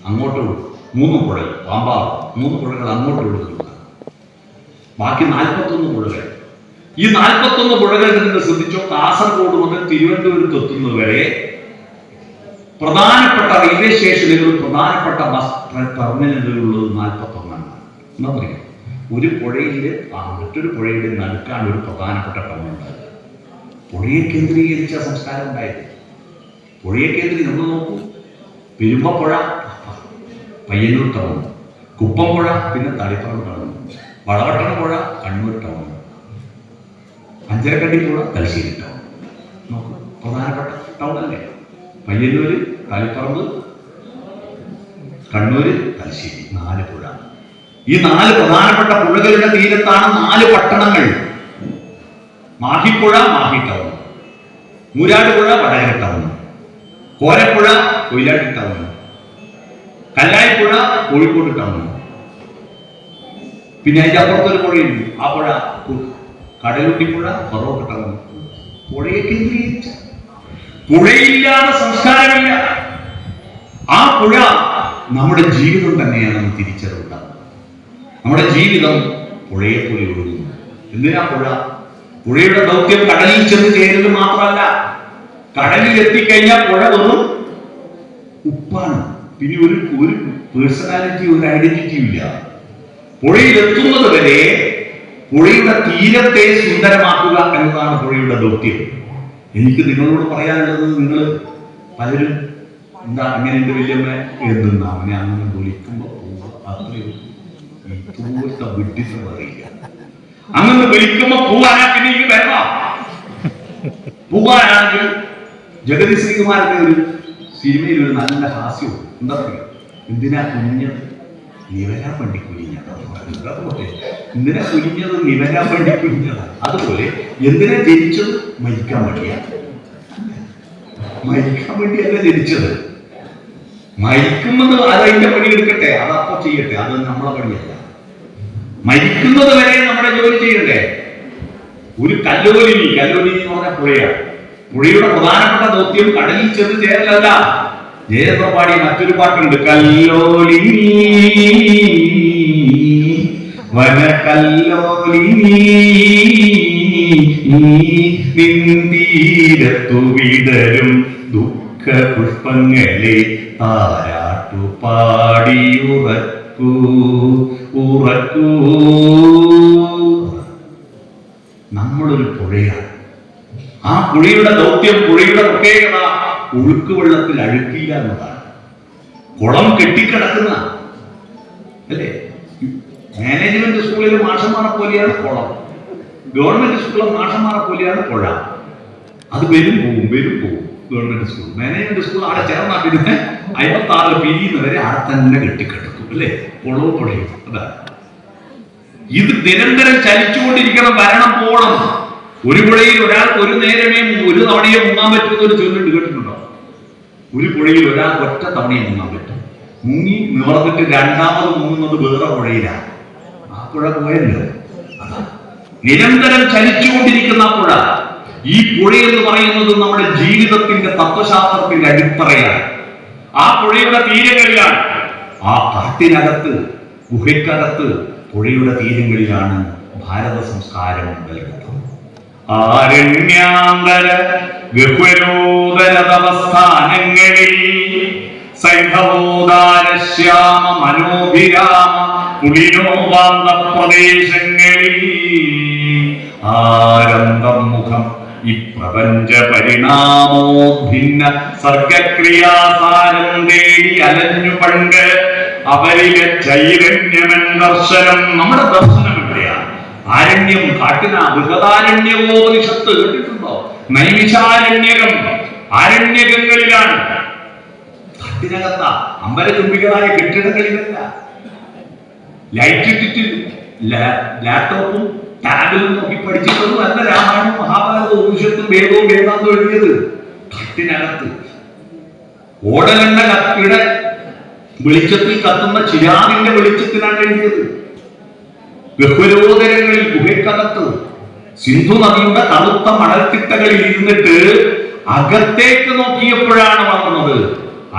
അങ്ങോട്ട് ഒഴുകും. 3 പുഴകൾ, പാമ്പാവ്, 3 പുഴകൾ അങ്ങോട്ട് ഒഴുകുന്നതാണ്. ബാക്കി 41 പുഴകൾ. ഈ 41 പുഴകളിൽ നിന്ന് ശ്രദ്ധിച്ചോ, കാസർഗോഡ് മുതൽ തിരുവനന്തപുരത്ത് എത്തുന്നതുവരെ പ്രധാനപ്പെട്ട റെയിൽവേ സ്റ്റേഷനുകളും പ്രധാനപ്പെട്ട ബസ് ടെർമിനലുകളുള്ളത് 41 എന്താ പറയുക? ഒരു പുഴയിൽ മറ്റൊരു പുഴയുടെ നടുക്കാണ് ഒരു പ്രധാനപ്പെട്ട ടൗൺ ഉണ്ടായത്. പുഴയെ കേന്ദ്രീകരിച്ച സംസ്കാരം ഉണ്ടായത്. പുഴയെ കേന്ദ്രീകരിച്ച് നമ്മൾ നോക്കൂ, പെരുമ്പപ്പുഴ പയ്യന്നൂർ ടൗൺ, കുപ്പംപുഴ പിന്നെ തളിപ്പറമ്പ് ടൗൺ, വളവട്ടണ പുഴ കണ്ണൂർ ടൗൺ, അഞ്ചരക്കണ്ടി പുഴ തലശ്ശേരി ടൗൺ. നോക്കൂ, പ്രധാനപ്പെട്ട ടൗൺ അല്ലേ? പയ്യന്നൂര്, തളിപ്പറമ്പ്, കണ്ണൂര്, തലശ്ശേരി, 4 പുഴ. ഈ 4 പ്രധാനപ്പെട്ട പുഴകളുടെ തീരത്താണ് 4 പട്ടണങ്ങൾ. മാഹിപ്പുഴ മാഹി ടൗൺ, മൂരാടുപുഴ വടകര ടൗൺ, കോരപ്പുഴ കൊയിലാണ്ടി ടൗൺ, കല്ലായിപ്പുഴ കോഴിക്കോട് ടൗൺ. പിന്നെ അതിന്റെ അപ്പുറത്തൊരു പുഴയുണ്ട്, ആ പുഴ കടലുണ്ടിപ്പുഴ ഫറോക്ക് ടൗൺ. പുഴയെ കേന്ദ്രീകരിച്ച പുഴയില്ലാതെ സംസ്കാരമില്ല. ആ പുഴ നമ്മുടെ ജീവിതം തന്നെയാണെന്ന് തിരിച്ചറിവുണ്ടാകും. നമ്മുടെ ജീവിതം പുഴയെ പോലെ ഒഴുകുന്നു. എന്തിനാ പുഴ? പുഴയുടെ ദൗത്യം കടലിൽ ചെന്ന് ചേരുന്നത് മാത്രമല്ല, കടലിൽ എത്തിക്കഴിഞ്ഞാൽ പുഴ വെറും ഉപ്പാണ്. പിന്നെ ഒരു പേഴ്സണാലിറ്റി, ഒരു ഐഡന്റിറ്റിയും ഇല്ല. പുഴയിൽ എത്തുന്നത് വരെ പുഴയുടെ തീരത്തെ സുന്ദരമാക്കുക എന്നതാണ് പുഴയുടെ ദൗത്യം. എനിക്ക് നിങ്ങളോട് പറയാനുള്ളത്, നിങ്ങൾ പലരും എന്താ അങ്ങനെ എന്റെ വല്യമ്മ എന്തെന്നാ അവനെ അങ്ങനെ വിളിക്കുമ്പോ അത്രയും ഇതുപോലത്തെ വിട്ടിട്ട് പറയില്ല. അങ്ങനെ വിളിക്കുമ്പോ പോവാനാ പിന്നെ എനിക്ക് വരണോ? പോവാനാണെങ്കിൽ ജഗതി ശ്രീകുമാരന്റെ ഒരു സിനിമയിൽ ഒരു നല്ല ഹാസ്യവും എന്താ പറയുക, എന്തിനാ കുഞ്ഞത് നിവരാൻ വേണ്ടി കുഞ്ഞാണ്. എന്തിനാ കുഞ്ഞത് നിവരാൻ വേണ്ടി കുഞ്ഞതാണ്. അതുപോലെ എന്തിനാ ജനിച്ചത്? മരിക്കാൻ വേണ്ടിയാണ്. മരിക്കാൻ വേണ്ടിയല്ല ജനിച്ചത്. മരിക്കുന്നത് അതതിന്റെ പണി എടുക്കട്ടെ, അതപ്പോ ചെയ്യട്ടെ, അത് നമ്മളെ പണിയല്ല. മരിക്കുന്നത് വരെ നമ്മുടെ ജോലി ചെയ്യണ്ടേ? ഒരു കല്ലോലിനി എന്ന് പറഞ്ഞ പുഴയാണ്. പുഴയുടെ പ്രധാനപ്പെട്ട ദൗത്യം കടലിൽ ചെന്ന് ചേരലല്ല. ജയദേവ പാടിയ മറ്റൊരു പാട്ടുണ്ട്, കല്ലോലിനി വനകല്ലോലിനീ നിന്തീരത്തു വിടരും ദുഃഖ പുഷ്പങ്ങളെ താരാട്ടു പാടിയുറക്കൂ ഉറക്കൂ. നമ്മളൊരു പുഴയാണ്. ആ പുഴയുടെ ദൗത്യം, പുഴയുടെ പ്രത്യേകത ഒഴുക്ക് വെള്ളത്തിൽ അഴുക്കില്ല എന്നതാണ്. കുളം കെട്ടിക്കിടക്കുന്ന അല്ലേ? മാനേജ്മെന്റ് സ്കൂളിലെ മാഷന്മാരെ പോലെയാണ് കുളം, ഗവൺമെന്റ് സ്കൂളിലെ മാഷന്മാരെ പോലെയാണ് പുഴ. അത് വരും പോവും വരും പോവും. ഗവൺമെന്റ് സ്കൂൾ, മാനേജ്മെന്റ് സ്കൂൾ അവിടെ ചേർന്നാ പിന്നെ 56 പിരിയുന്നവരെ അവിടെ തന്നെ കെട്ടിക്കിടക്കും അല്ലേ? കുളവും പുഴയും. അതാണ് ഇത് നിരന്തരം ചലിച്ചുകൊണ്ടിരിക്കണം, വരണം പോകണം. ഒരു പുഴയിൽ ഒരാൾക്ക് ഒരു നേരമേ ഒരു തവണയെ മുങ്ങാൻ പറ്റുന്ന ഒരു ചൊല്ലുണ്ട്, കേട്ടിട്ടുണ്ടോ? ഒരു പുഴയിൽ ഒരാൾക്ക് ഒറ്റ തവണയെ മുങ്ങാൻ പറ്റും. മുങ്ങി നിവർന്നിട്ട് രണ്ടാമത് മുങ്ങുന്നത് വേറെ പുഴയിലാണ്. ആ പുഴ പോയല്ലോ. അതാണ് നിരന്തരം ചലിച്ചുകൊണ്ടിരിക്കുന്ന പുഴ. ഈ പുഴ എന്ന് പറയുന്നത് നമ്മുടെ ജീവിതത്തിന്റെ തത്വശാസ്ത്രത്തിന്റെ അടിത്തറയാണ്. ആ പുഴയുടെ തീരങ്ങളിലാണ്, ആ കാട്ടിനകത്ത്, ഗുഹയ്ക്കകത്ത്, പുഴയുടെ തീരങ്ങളിലാണ് ഭാരത സംസ്കാരം നിലനിൽക്കുന്നത്. ആരണ്യാന്തര ഗഹ്വരോദര തപസ്ഥാനങ്ങളിൽ സൈന്ധവോദാര ശ്യാമ മനോഭിരാമ കുളിനോപാന്ത പ്രദേശങ്ങളിൽ ആരംഭം മുഖം ഇപ്രപഞ്ച പരിണാമോഭിന്ന സർഗക്രിയാസാരം തേടി അലഞ്ഞു പണ്ട് അവരിലെ ചൈതന്യമൻ ദർശനം. നമ്മുടെ ദർശനം എവിടെയാണ്? ആരണ്യം, കാട്ടിന ബൃഹദാരണ്യകോപനിഷത്ത് കേട്ടിട്ടുണ്ടോ? നൈമിഷാരണ്യകം, ആരണ്യകങ്ങളിലാണ്. കാട്ടിനകത്ത അമ്പരചുംബികളായ കെട്ടിടങ്ങളിലല്ല. ലൈറ്റ് ഇട്ടിട്ട് ലാപ്ടോപ്പും ടാബിലും നോക്കി പഠിച്ചിട്ടൊന്നും അല്ല രാമായണം മഹാഭാരതവും ഉപനിഷത്തും വേദവും വേദാന്തവും എഴുതിയത്. കാട്ടിനകത്ത് ഓടലെണ്ണ കത്തിയുടെ വെളിച്ചത്തിൽ കത്തുന്ന ചിരാതിന്റെ വെളിച്ചത്തിലാണ് എഴുതിയത്. ഗഹ്വരോദരങ്ങളിൽ, ഗുഹയ്ക്കകത്ത്, സിന്ധു നദിയുടെ തണുത്ത മണൽത്തിട്ടകളിൽ ഇരുന്നിട്ട് അകത്തേക്ക് നോക്കിയപ്പോഴാണ് വന്നത്.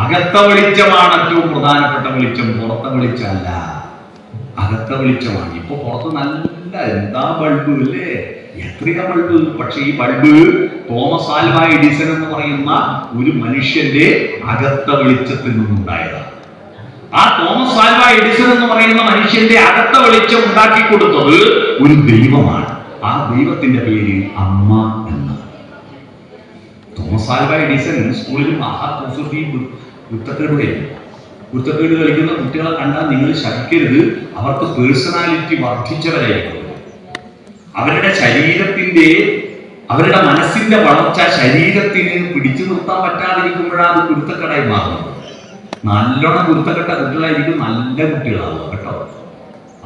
അകത്ത വെളിച്ചമാണ് ഏറ്റവും പ്രധാനപ്പെട്ട വെളിച്ചം, പുറത്തെ വെളിച്ചമല്ല. അകത്ത വെളിച്ചമാണ്. ഇപ്പൊ പുറത്ത് നല്ല എന്താ ബൾബ് അല്ലേ, എത്രയാ ബൾബ്. പക്ഷെ ഈ ബൾബ് തോമസ് ആൽവ എഡിസൺ എന്ന് പറയുന്ന ഒരു മനുഷ്യന്റെ അകത്ത വെളിച്ചത്തിൽ നിന്നുണ്ടായതാണ്. ആ തോമസ് ആൽവ എഡിസൺ എന്ന് പറയുന്ന മനുഷ്യന്റെ അകത്ത വെളിച്ചം ഉണ്ടാക്കി കൊടുത്തത് ഒരു ദൈവമാണ്. ആ ദൈവത്തിന്റെ പേര് അമ്മ എന്നാണ്. തോമസ് ആൽവ എഡിസൺ സ്കൂളിൽ കുരുത്തക്കേട് കളിക്കുന്ന കുട്ടികളെ കണ്ടാൽ നിങ്ങൾ ശപിക്കരുത്. അവർക്ക് പേഴ്സണാലിറ്റി വർദ്ധിച്ചവരായിരിക്കും. അവരുടെ ശരീരത്തിന്റെ, അവരുടെ മനസ്സിന്റെ വളർച്ച ശരീരത്തിന് പിടിച്ചു നിർത്താൻ പറ്റാതിരിക്കുമ്പോഴാണ് അത് കുരുത്തക്കേടായി മാറുന്നത്. നല്ലോണം കുരുത്തക്കെട്ട കുട്ടികളായിരിക്കും നല്ല കുട്ടികളാവുക കേട്ടോ.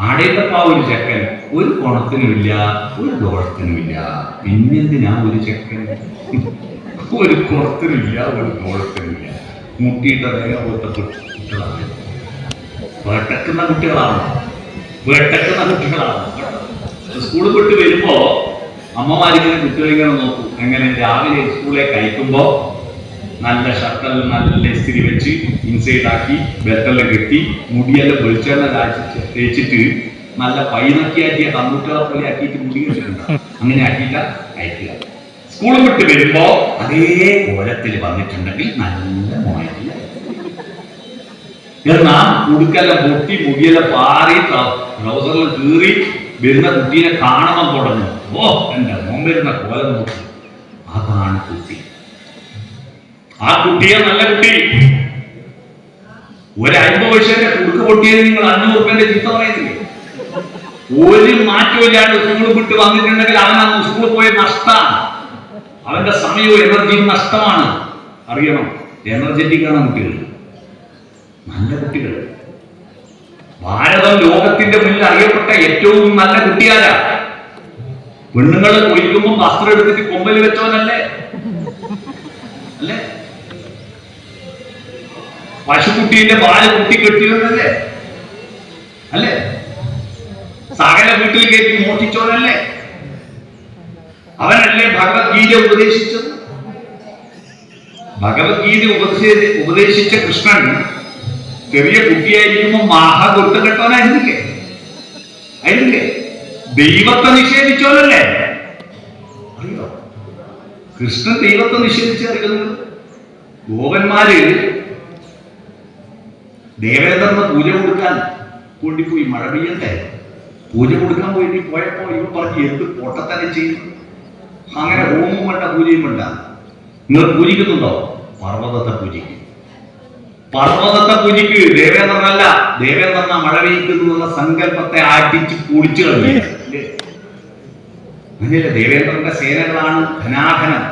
ആടേത്തപ്പ ഒരു ചെക്കൻ ഒരു കുണത്തിനുമില്ല, ഒരു ദോഷത്തിനുമില്ല. പിന്നെന്തിനാ ഒരു ചെക്കൻ? ഒരു കുണത്തിനുമില്ല, ഒരു ദോഷത്തിനുമില്ല. മുട്ടിയിട്ട വേഗ പോലത്തെ കുട്ടികളാണ്. വേട്ടക്കുന്ന കുട്ടികളാണ്, വേട്ടക്കുന്ന കുട്ടികളാണ്. സ്കൂളിൽ വിട്ട് വരുമ്പോ അമ്മമാരിങ്ങനെ കുട്ടികളിങ്ങനെ നോക്കും. എങ്ങനെ രാവിലെ സ്കൂളിലേക്ക് അയക്കുമ്പോ നല്ല ഷർട്ടെല്ലാം നല്ല ഇസ്തിരി വെച്ച് ഇൻസൈഡ് ആക്കി ബെൽറ്റെല്ലാം കെട്ടി മുടിയെല്ലാം വെളിച്ചെണ്ണ തേച്ചിട്ട് നല്ല പൈനക്കിയാക്കിയ കമ്പ്യൂട്ടറെ പോലെ ആക്കിയിട്ട് മുടി വെച്ചിട്ടുണ്ട്. അങ്ങനെ ആക്കിയിട്ട് അയക്കുക. സ്കൂളിൽ വിട്ട് വരുമ്പോ അതേ കോലത്തിൽ വന്നിട്ടുണ്ടെങ്കിൽ നല്ല മോയല്ല. എന്നാൽ ഉടുക്കെല്ലാം പൊട്ടി മുടിയെല്ലാം പാറി ട്രൗസറിൽ കീറി വരുന്ന കുട്ടീനെ കാണണം തുടങ്ങും. ഓ എന്റെ മോൻ വരുന്ന കോലം നോക്കി. അതാണ് കുട്ടി. ആ കുട്ടിയെ നല്ല കുട്ടി. ഒരു 50 പൈസന്റെ കുടുക്ക് പൊട്ടിയത് നിങ്ങൾ 500 രൂപന്റെ ചീത്ത പറയുന്നില്ലേ? ഒരു മാറ്റമില്ലാണ്ട് സ്കൂളിൽ വിട്ട് വന്നിട്ടുണ്ടെങ്കിൽ അവൻ അന്ന് സ്കൂളിൽ പോയ നഷ്ടമാണ്. അവന്റെ സമയവും എനർജിയും നഷ്ടമാണ്. അറിയണം, എനർജറ്റിക് ആണ് കുട്ടികൾ, നല്ല കുട്ടികൾ. ഭാരതം ലോകത്തിന്റെ മുന്നിൽ അറിയപ്പെട്ട ഏറ്റവും നല്ല കുട്ടിയാരാ? പെണ്ണുങ്ങൾ കുളിക്കുമ്പോൾ വസ്ത്രം എടുത്തിട്ട് കൊമ്പൽ വെച്ചവനല്ലേ? അല്ലേ? പശുക്കുട്ടീന്റെ പാല് കുട്ടി കെട്ടിയവനല്ലേ? അല്ലേ? സകല വീട്ടിൽ കയറ്റി മോഷ്ടിച്ചവനല്ലേ? അവനല്ലേ ഭഗവത്ഗീത ഉപദേശിച്ചത്? ഭഗവത്ഗീത ഉപദേശിച്ച കൃഷ്ണൻ ചെറിയ കുട്ടിയായിരിക്കുമ്പോ മഹാ കുരുത്തം കെട്ടവനായിരുന്നില്ലേ? അതില്ലേ ദൈവത്തെ നിഷേധിച്ചോലല്ലേ? അറിയോ? കൃഷ്ണൻ ദൈവത്തെ നിഷേധിച്ച് അറിയുന്നത്. ഗോപന്മാര് ദേവേന്ദ്രന് പൂജ കൊടുക്കാൻ കൊണ്ടിപ്പോയി. മഴ പെയ്യണ്ടേ? പൂജ കൊടുക്കാൻ വേണ്ടി പോയപ്പോ ഇവ പറഞ്ഞ് എന്ത് പൊട്ടത്തന്നെ ചെയ്യുന്നു. അങ്ങനെ ഹോമവും വേണ്ട, പൂജയും വേണ്ട. നിങ്ങൾ പൂജിക്കുന്നുണ്ടോ? പർവ്വതത്തെ പൂജിക്കും. പർവ്വതത്തെ പൂജിക്ക്. ദേവേന്ദ്രനല്ല. ദേവേന്ദ്രന മഴ പെയ്യുന്നു എന്നുള്ള സങ്കല്പത്തെ ആട്ടിച്ച് പൊളിച്ചു കളഞ്ഞു. അങ്ങനെയല്ല, ദേവേന്ദ്രന്റെ സേനകളാണ് ഘനാഘനം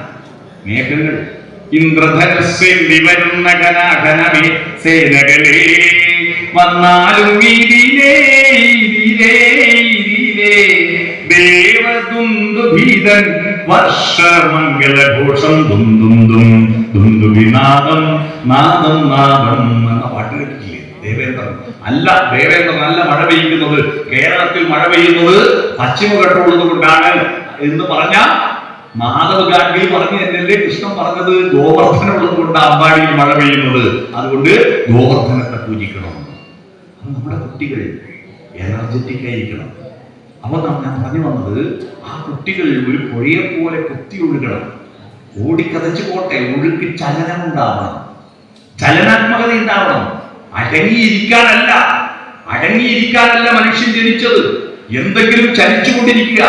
മേഘങ്ങൾ. ഇന്ദ്രധനുസ്സിൽ വരുന്ന ഘനാഘനമേ സേനകളെ വന്നാലും വീതിയിലേ ദേവദുന്ദുഭീതൻ വർഷമംഗളഘോഷം ദുന്ദുവിനാദം നാദം നാദം എന്ന പാട്ട് കേട്ടിട്ടില്ലേ? ദേവേന്ദ്രൻ അല്ല. ദേവേന്ദ്രൻ അല്ല മഴ പെയ്യുന്നത്. കേരളത്തിൽ മഴ പെയ്യുന്നത് പശ്ചിമഘട്ടമുള്ളത് കൊണ്ടാണ് എന്ന് പറഞ്ഞ മാധവ് ഗാഡ്ഗിൽ പറഞ്ഞു എന്നല്ലേ കൃഷ്ണൻ പറഞ്ഞത്? ഗോവർദ്ധന ഉള്ളത് കൊണ്ട് അമ്പാടിയിൽ മഴ പെയ്യുന്നത്. അതുകൊണ്ട് ഗോവർദ്ധനത്തെ പൂജിക്കണം. നമ്മുടെ കുട്ടികൾ എനർജറ്റിക് ആയിരിക്കണം. അപ്പൊ ഞാൻ പറഞ്ഞു വന്നത്, ആ കുട്ടികൾ ഒരു പുഴയെ പോലെ കുത്തി ഒഴുകണം. ഓടിക്കതച്ചു പോട്ടെ, ഒഴുക്ക് ചലനം ഉണ്ടാവണം, ചലനാത്മകത ഉണ്ടാവണം. അടങ്ങിയിരിക്കാനല്ല മനുഷ്യൻ ജനിച്ചത്. എന്തെങ്കിലും ചലിച്ചുകൊണ്ടിരിക്കുക.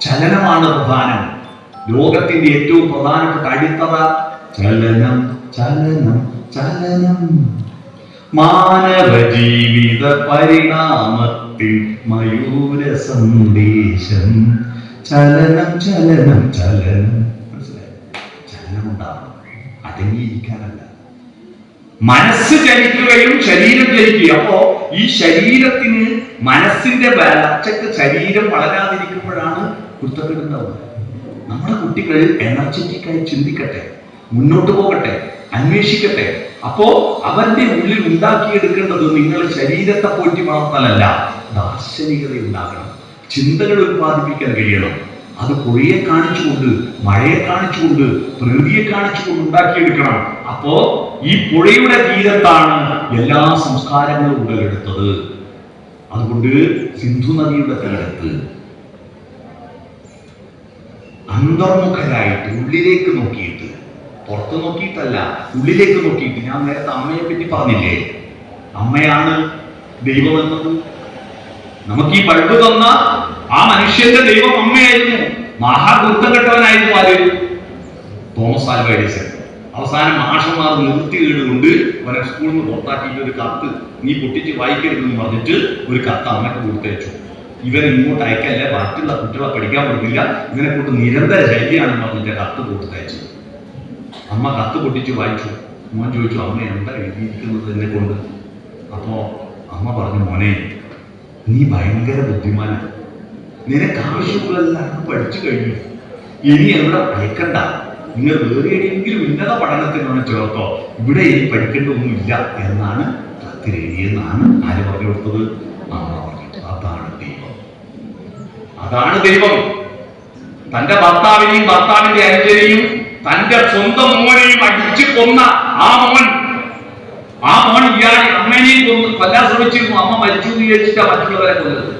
ചലനമാണ് പ്രധാനം. ലോകത്തിന്റെ ഏറ്റവും പ്രധാനപ്പെട്ട അടിത്തറ ചലനം, ചലനം, ചലനം. മാനവ ജീവിത പരിണാമത്തിൽ മയൂര സന്ദേശം. ചലനം, ചലനം, ചലനം. മനസ്സിലായി? ചലനം ഉണ്ടാവണം, അടങ്ങിയിരിക്കാനല്ല. മനസ്സ് ചലിക്കുകയും ശരീരം ചലിക്കുകയും. അപ്പോ ഈ ശരീരത്തിന് മനസ്സിന്റെ വളർച്ചയ്ക്ക് ശരീരം വളരാതിരിക്കുമ്പോഴാണ് കുരുത്തക്കേടുണ്ടാവുന്നത്. നമ്മുടെ കുട്ടികൾ എനർജറ്റിക്കായി ചിന്തിക്കട്ടെ, മുന്നോട്ട് പോകട്ടെ, അന്വേഷിക്കട്ടെ. അപ്പോ അവന്റെ ഉള്ളിൽ ഉണ്ടാക്കിയെടുക്കേണ്ടത് നിങ്ങൾ ശരീരത്തെ പോറ്റി വളർത്തലല്ല, ദാർശനികത ഉണ്ടാകണം, ചിന്തകൾ ഉത്പാദിപ്പിക്കാൻ കഴിയണം. അത് പുഴയെ കാണിച്ചുകൊണ്ട്, മഴയെ കാണിച്ചുകൊണ്ട്, പ്രകൃതിയെ കാണിച്ചുകൊണ്ട് ഉണ്ടാക്കിയെടുക്കണം. അപ്പോ ഈ പുഴയുടെ തീരത്താണ് എല്ലാ സംസ്കാരങ്ങളും ഉടലെടുത്തത്. അതുകൊണ്ട് സിന്ധു നദിയുടെ തീരത്ത് അന്തർമുഖരായിട്ട്, ഉള്ളിലേക്ക് നോക്കിയിട്ട്, പുറത്ത് നോക്കിയിട്ടല്ല, ഉള്ളിലേക്ക് നോക്കിയിട്ട്. ഞാൻ നേരത്തെ അമ്മയെ പറ്റി പറഞ്ഞില്ലേ? അമ്മയാണ് ദൈവമെന്നത്. നമുക്ക് ഈ ബൾബ് തന്ന ആ മനുഷ്യന്റെ ദൈവം അമ്മയായിരുന്നു. മഹാഗുരുത്തപ്പെട്ടവനായിരുന്നു ആര്? Thomas Alva Edison. അവസാനം മാഷന്മാർ നിർത്തികേടുകൊണ്ട് അവനെ സ്കൂളിൽ നിന്ന് പുറത്താക്കിയിട്ട് ഒരു കത്ത് നീ പൊട്ടിച്ച് വായിക്കരുതെന്ന് പറഞ്ഞിട്ട് ഒരു കത്ത് അമ്മയ്ക്ക് കൊടുത്തയച്ചു. ഇവൻ ഇങ്ങോട്ട് അയക്കല്ല, മറ്റുള്ള കുട്ടികളെ പഠിക്കാൻ പറ്റില്ല, ഇവനെ കൊണ്ട് നിരന്തര ശൈലിയാണെന്ന് പറഞ്ഞിട്ട് കത്ത് കൊടുത്തയച്ചു. അമ്മ കത്ത് പൊട്ടിച്ച് വായിച്ചു. മോൻ ചോദിച്ചു, അമ്മ എന്താ എഴുതിയിരിക്കുന്നത് എന്നെ കൊണ്ട്? അപ്പോ അമ്മ പറഞ്ഞു, മോനെ നീ ഭയങ്കര ബുദ്ധിമാനാണ്, നിനക്ക് ആവശ്യമുള്ളതെല്ലാം പഠിച്ചു കഴിഞ്ഞു, ഇനി എവിടെ അയക്കണ്ട, നിങ്ങൾ വേറെ എവിടെയെങ്കിലും ഉന്നത പഠനത്തിനാണ് ചേർത്തോ, ഇവിടെ ഇനി പഠിക്കേണ്ടതൊന്നുമില്ല എന്നാണ് കത്തിലെഴുതിയെന്നാണ് ആര് പറഞ്ഞു കൊടുത്തത്? അമ്മ പറഞ്ഞിട്ട്. അതാണ് ദൈവം, അതാണ് ദൈവം. തന്റെ ഭർത്താവിനെയും ഭർത്താവിന്റെ അനുജനെയും തന്റെ സ്വന്തം മോനെയും അടിച്ചു കൊന്ന ആ മോൻ ഇയാൾ അമ്മേനെയും കൊല്ലാൻ ശ്രമിച്ചിരുന്നു. അമ്മ മരിച്ചു എന്ന് വിചാരിച്ചിട്ടാ മറ്റുള്ളവരെ കൊല്ലുന്നത്.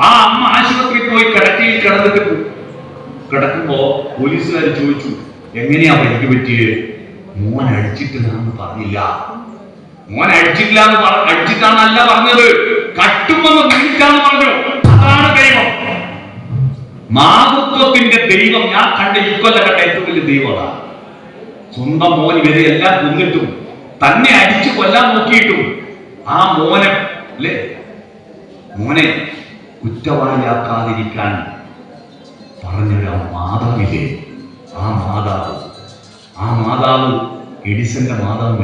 ആ അമ്മ ആശുപത്രിയിൽ പോയി കിടക്കയിൽ കിടക്കുമ്പോ പോലീസുകാർ ചോദിച്ചു, എങ്ങനെയാ പരിക്ക് പറ്റിയത്? മോൻ അടിച്ചിട്ടില്ലാന്ന് പറഞ്ഞില്ല. മോൻ അടിച്ചിട്ടാന്നല്ല പറഞ്ഞത്, കട്ടുമെന്ന് വിളിക്കാന്ന് പറഞ്ഞു. അതാണ് ദൈവം, മാതൃത്വത്തിന്റെ ദൈവം. ഞാൻ കണ്ട ഇക്കൊല്ല കണ്ട ഏറ്റവും വലിയ ദൈവം അതാണ്. സ്വന്തം മോൻ ഇവരെ എല്ലാം കൊന്നിട്ടും തന്നെ അടിച്ചു കൊല്ലാൻ നോക്കിയിട്ടും ആ മോനെ കുറ്റവാളിയാക്കാതിരിക്കാൻ പറഞ്ഞൊരു മാതാവില്ലേ, ആ മാതാവ് എഡിസന്റെ മാതാവ്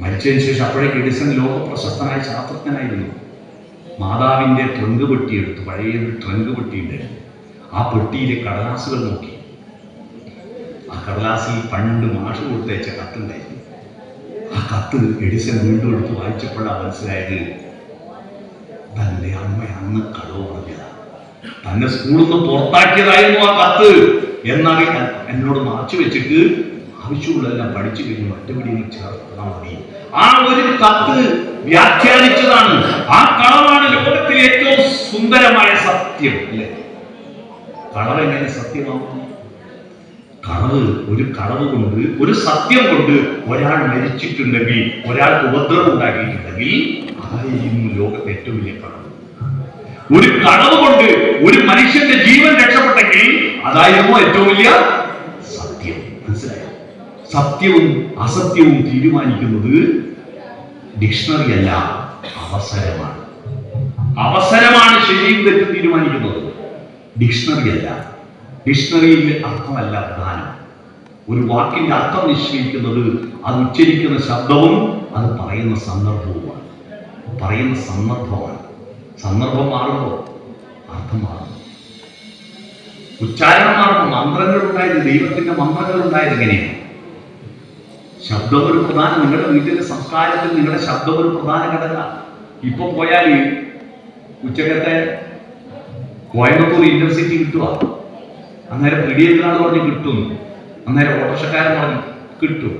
മരിച്ചതിന് ശേഷം അപ്പോഴേക്ക് എഡിസൺ ലോക പ്രശസ്തനായ ശാസ്ത്രജ്ഞനായിരുന്നു. മാതാവിന്റെ ട്രങ്ക് പെട്ടി എടുത്തു, പഴയൊരു ട്രങ്ക് പെട്ടിയുണ്ട്. ആ പെട്ടിയിലെ കടലാസുകൾ നോക്കി. ആ കടലാസിൽ പണ്ട് മാഷ് കൊടുത്തയച്ച കത്തുണ്ടായിരുന്നു. ആ കത്ത് എഡിസൺ വീണ്ടും എടുത്ത് വായിച്ചപ്പോഴാണ് മനസ്സിലായത്, തന്റെ അമ്മ അന്ന് കളവ് പറഞ്ഞതാ, തന്നെ സ്കൂളിൽ നിന്ന് പുറത്താക്കിയതായിരുന്നു ആ കത്ത് എന്നാണ് എന്നോട് മറച്ചു വെച്ചിട്ട് ആവശ്യമുള്ളതെല്ലാം പഠിച്ചു കഴിഞ്ഞ് മറ്റുപിടിയിൽ ചേർത്താൽ മതി. ആ ഒരു കത്ത് വ്യാഖ്യാനിച്ചതാണ്. ആ കളവാണ് ലോകത്തിലെ ഏറ്റവും സുന്ദരമായ സത്യം, അല്ലേ? കളവ് എങ്ങനെ സത്യമാകും? ഒരു കളവ് കൊണ്ട്, ഒരു സത്യം കൊണ്ട് ഒരാൾ മരിച്ചിട്ടുണ്ടെങ്കിൽ, ഒരാൾക്ക് ഉപദ്രവം ഉണ്ടാക്കിയിട്ടുണ്ടെങ്കിൽ അതായിരുന്നു ലോകത്തെ ഏറ്റവും വലിയ കളവ്. ഒരു കളവ് കൊണ്ട് ഒരു മനുഷ്യന്റെ ജീവൻ രക്ഷപ്പെട്ടെങ്കിൽ അതായിരുന്നു ഏറ്റവും വലിയ സത്യം. മനസ്സിലായോ? സത്യവും അസത്യവും തീരുമാനിക്കുന്നത് ഡിക്ഷണറി അല്ല, അവസരമാണ്. അവസരമാണ് ശരിയും തെറ്റും തീരുമാനിക്കുന്നത്, ഡിക്ഷണറി അല്ല. ഡിക്ഷണറിയിൽ അർത്ഥമല്ല പ്രധാനം. ഒരു വാക്കിന്റെ അർത്ഥം നിശ്ചയിക്കുന്നത് അത് ഉച്ചരിക്കുന്ന ശബ്ദവും അത് പറയുന്ന സന്ദർഭവുമാണ്. സന്ദർഭം മാറുമ്പോൾ അർത്ഥം മാറും. ഉച്ചാരണം മാറുമ്പോൾ മന്ത്രങ്ങൾ ഉണ്ടായത്, ദൈവത്തിന്റെ മന്ത്രങ്ങൾ ഉണ്ടായത് എങ്ങനെയാണ്? ശബ്ദം ഒരു പ്രധാന, നിങ്ങളുടെ വീട്ടിലെ സംസ്കാരത്തിൽ നിങ്ങളുടെ ശബ്ദം ഒരു പ്രധാന ഘടക. ഇപ്പൊ പോയാൽ ഉച്ചക്കത്തെ കോയമ്പത്തൂർ യൂണിവേഴ്സിറ്റി കിട്ടുക, അന്നേരം പിടിയെന്നാൾ പറഞ്ഞ് കിട്ടും, അന്നേരം ഓട്ടോറിക്ഷക്കാരൻ പറഞ്ഞു കിട്ടും.